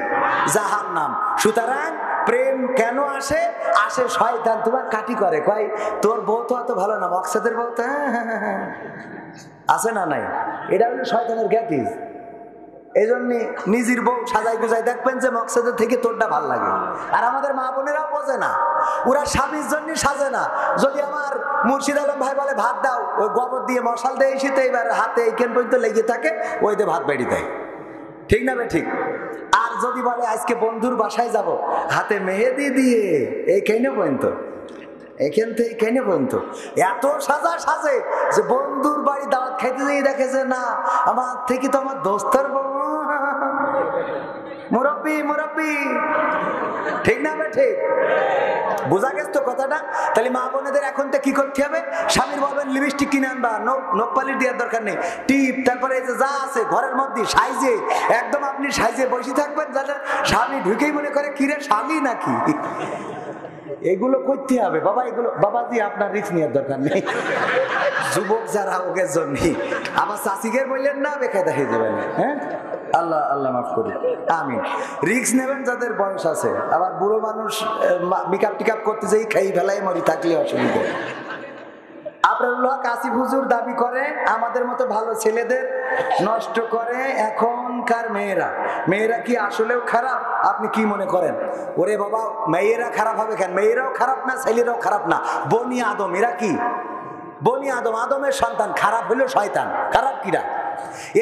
জাহান্নাম। সুতরাং প্রেম কেন আসে? আসে শয়তান তোমার কাটি করে, কয় তোর বউ তো এত ভালো না, মকসদের বউ তো আছে না নাই? এটা হলো শয়তানের গ্যাটিস। এই জন্য নিজের বউ সাজাই গুজাই দেখবেন যে মকসদের থেকে তোরটা ভাল লাগে। আর আমাদের মা বোনেরাও বোঝে না, ওরা স্বামীর জন্য সাজে না। যদি আমার মুর্শিদ আলম ভাই বলে ভাত দাও, ওই গোবর দিয়ে মশাল দিয়ে এসে এবার হাতে এইখান পর্যন্ত লেগে থাকে, ওই দিয়ে ভাত বেড়ে দেয়। ঠিক না? ঠিক। আর যদি বলে আজকে বন্ধুর বাসায় যাব, হাতে মেহেদি দিয়ে এইখানে পর্যন্ত, এখান থেকে কেনে পর্যন্ত এত সাজা সাজে যে বন্ধুর বাড়ি দাওয়াত খাইতে যেয়ে দেখেছে না, আমার থেকে তো আমার দোস্তর বউ মুরব্বি মুরব্বি। ঠিক না? ঠিক। বোঝা গেছে তো কথাটা? তাহলে মা বোনেদের এখন তো কি করতে হবে? স্বামীর বলবেন লিপস্টিক কিনে আনবা, নখ পালিশ দেওয়ার দরকার নেই, টিপ, তারপরে এই যে যা আছে ঘরের মধ্যে সাইজে, একদম আপনি সাইজে বসে থাকবেন, যাতে স্বামী ঢুকেই মনে করে কিরে স্বামী নাকি। এগুলো করতে হবে বাবা, এগুলো বাবাজি আপনার রিস্ক নেওয়ার দরকার নেই, যুবক যারা ওকে জন্য। আবার চাষিকের বললেন না বেকায়দা হয়ে যাবেন। হ্যাঁ, আল্লাহ আল্লাহ মাফ করি, আমিন। রিস্ক নেবেন যাদের বয়স আছে। আবার বুড়ো মানুষ মেকআপ টিকআপ করতে যাই খাই ফেলাই মরি থাকলে অসুবিধা। আবরারুল্লাহ কাসিফ হুজুর দাবি করে আমাদের মতো ভালো ছেলেদের নষ্ট করে এখনকার মেয়েরা। মেয়েরা কি আসলেও খারাপ? আপনি কি মনে করেন? ওরে বাবা, মেয়েরা খারাপ হবে কেন? মেয়েরাও খারাপ না, ছেলেরাও খারাপ না, বনি আদম। এরা কি বনি আদম, আদমের সন্তান। খারাপ হলো শয়তান, খারাপ কিরা?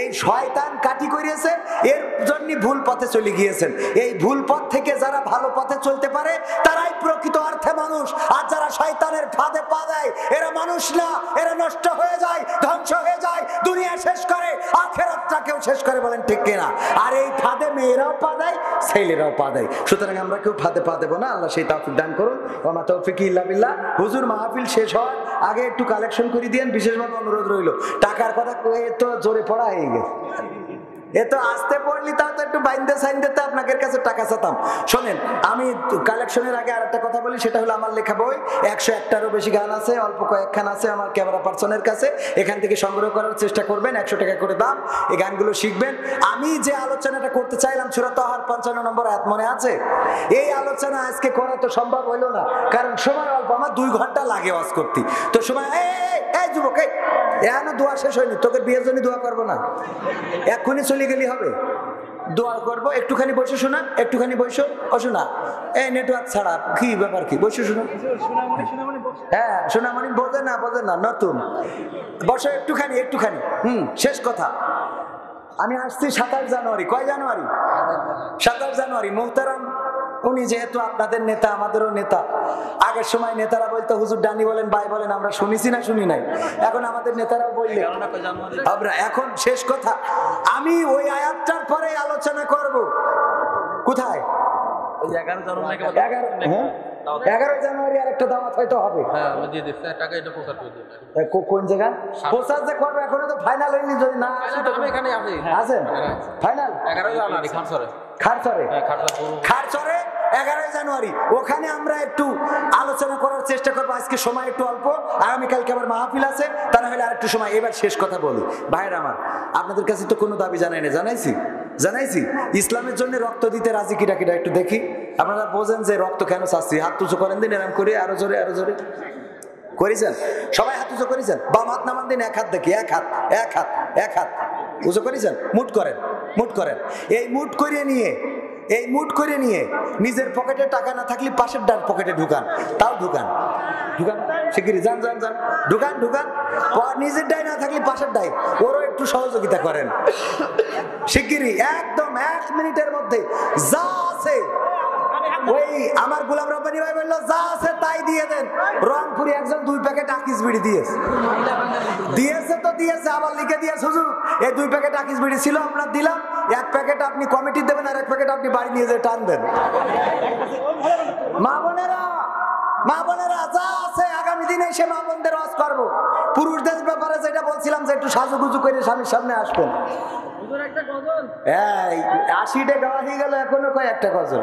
এই শয়তান কাটি করিয়েছে, এর জন্য ভুল পথে চলে গিয়েছেন। এই ভুল পথ থেকে যারা ভালো পথে চলতে পারে তারাই প্রকৃত অর্থে মানুষ। আর যারা শয়তানের ফাঁদে পা দেয় এরা মানুষ না, এরা নষ্ট হয়ে যায়, ধ্বংস হয়ে যায়, দুনিয়া শেষ করে, আখিরাতটাকেও শেষ করে। বলেন ঠিক কিনা? আর এই ফাঁদে মেয়েরাও পা দেয়, ছেলেরাও পা দেয়। সুতরাং আমরা কেউ ফাঁদে পা দেবো না। আল্লাহ সেই তৌফিক দান করুন। ওয়া মা তৌফিক ইল্লা বিল্লাহ। হুজুর মাহফিল শেষ হওয়ার আগে একটু কালেকশন করে দিয়েন, বিশেষভাবে অনুরোধ রইল। টাকার কথা কয়ে তো জোরে পড়া হয়ে গেছে, এ তো আসতে পড়লি তাও তো একটু বাইন্দে সাইন্দে তো আপনাদের কাছে টাকা চাতাম। শোনেন, আমি কালেকশনের আগে আর একটা কথা বলি, সেটা হলো আমার লেখা বই 101টারও বেশি গান আছে, অল্প কয়েকখান আছে আমার ক্যামেরা পার্সনের কাছে। এখান থেকে সংগ্রহ করার চেষ্টা করবেন, 100 টাকা করে দাম। এই গানগুলো শিখবেন। আমি যে আলোচনাটা করতে চাইলাম সূরা তাহার 55 নম্বর আয়াত, মনে আছে? এই আলোচনা আজকে করা তো সম্ভব হইলো না, কারণ সময় অল্প। আমার 2 ঘন্টা লাগে ওয়াজ করতে। তো সময় এই যুবক, এখনো দোয়া শেষ হয়নি, তোকে বিয়ের জন্য দোয়া করবো না, এক্ষুনি চলে গেলি হবে? দোয়া করবো, একটুখানি বসে শোনা, একটুখানি বসো। ও শোনা, এই নেটওয়ার্ক ছাড়া কি ব্যাপার, কি বসে শোনা? হ্যাঁ, সোনামণি বোঝে না, বোঝে না, নতুন। বসো একটুখানি, একটুখানি। শেষ কথা, আমি আসছি 27 জানুয়ারি। কয় জানুয়ারি? 27 জানুয়ারি। মোহতারাম উনি যেহেতু আপনাদের নেতা, আমাদেরও নেতা। আগের সময় নেতারা বলতো হুজুর ডানি বলেন, ভাই বলেন, আমরা শুনেছি না শুনি নাই? এখন আমাদের নেতারাও বললে আমরা। এখন শেষ কথা, আমি ওই আয়াতটার পরে আলোচনা করব। কোথায়? 11 জানুয়ারি আর একটা দাওয়াত হয়তো হবে। কোন জায়গা প্রচার যে করবে এখনো তো ফাইনাল হয়নি। যদি না আছেন ফাইনাল 11 জানুয়ারি খারচরে 11 জানুয়ারি, ওখানে আমরা একটু আলোচনা করার চেষ্টা করবো। আজকে সময় একটু অল্প, আগামীকালকে আবার মাহফিল আছে, তা না হলে আরেকটু সময়। এবার শেষ কথা বলি, ভাইরা আমার, আপনাদের কাছে তো কোনো দাবি জানাই না, জানাইছি ইসলামের জন্য রক্ত দিতে রাজি কিনা কিনা একটু দেখি। আপনারা বোঝেন যে রক্ত কেন চাচ্ছি? হাত উঁচু করেন দিন, এরকম করে আরো জোরে, আরো জোরে করেছেন সবাই। হাত উঁচু করেছেন, বাম হাত নামান দিন, এক হাত দেখি, এক হাত উঁচু করেছেন। মুঠ করেন। এই মুঠ করে নিয়ে নিজের পকেটে টাকা না থাকলে পাশের ডান পকেটে ঢুকান, তাও ঢুকান শিগগিরি, যান ঢুকান। নিজের ডাই না থাকলে পাশের ডাই, ওরও একটু সহযোগিতা করেন শিগগিরি। একদম 1 মিনিটের মধ্যে যা আছে, ওই আমার গোলাম রব্বানী ভাই বললো যা আছে তাই দিয়ে দেন। রংপুরি একজন 2 প্যাকেট আকিস বিড়ি দিয়েছে, আবার লিখে দিয়েছে হুজুর এই 2 প্যাকেট আকিস বিড়ি ছিল, আপনার দিলাম। 1 প্যাকেট আপনি কমিটি দেবেন, আর 1 প্যাকেট আপনি বাড়ি নিয়ে যেয়ে টানবেন। মা বোনেরা যা আছে আগামী দিনে এসে মা বোনদের ওয়াজ করবো। পুরুষদের ব্যাপারে যেটা বলছিলাম যে একটু সাজুগুজু করে স্বামীর সামনে আসবেন। 80টা গাওয়া হয়ে গেল, এখনো কয়েকটা গজল।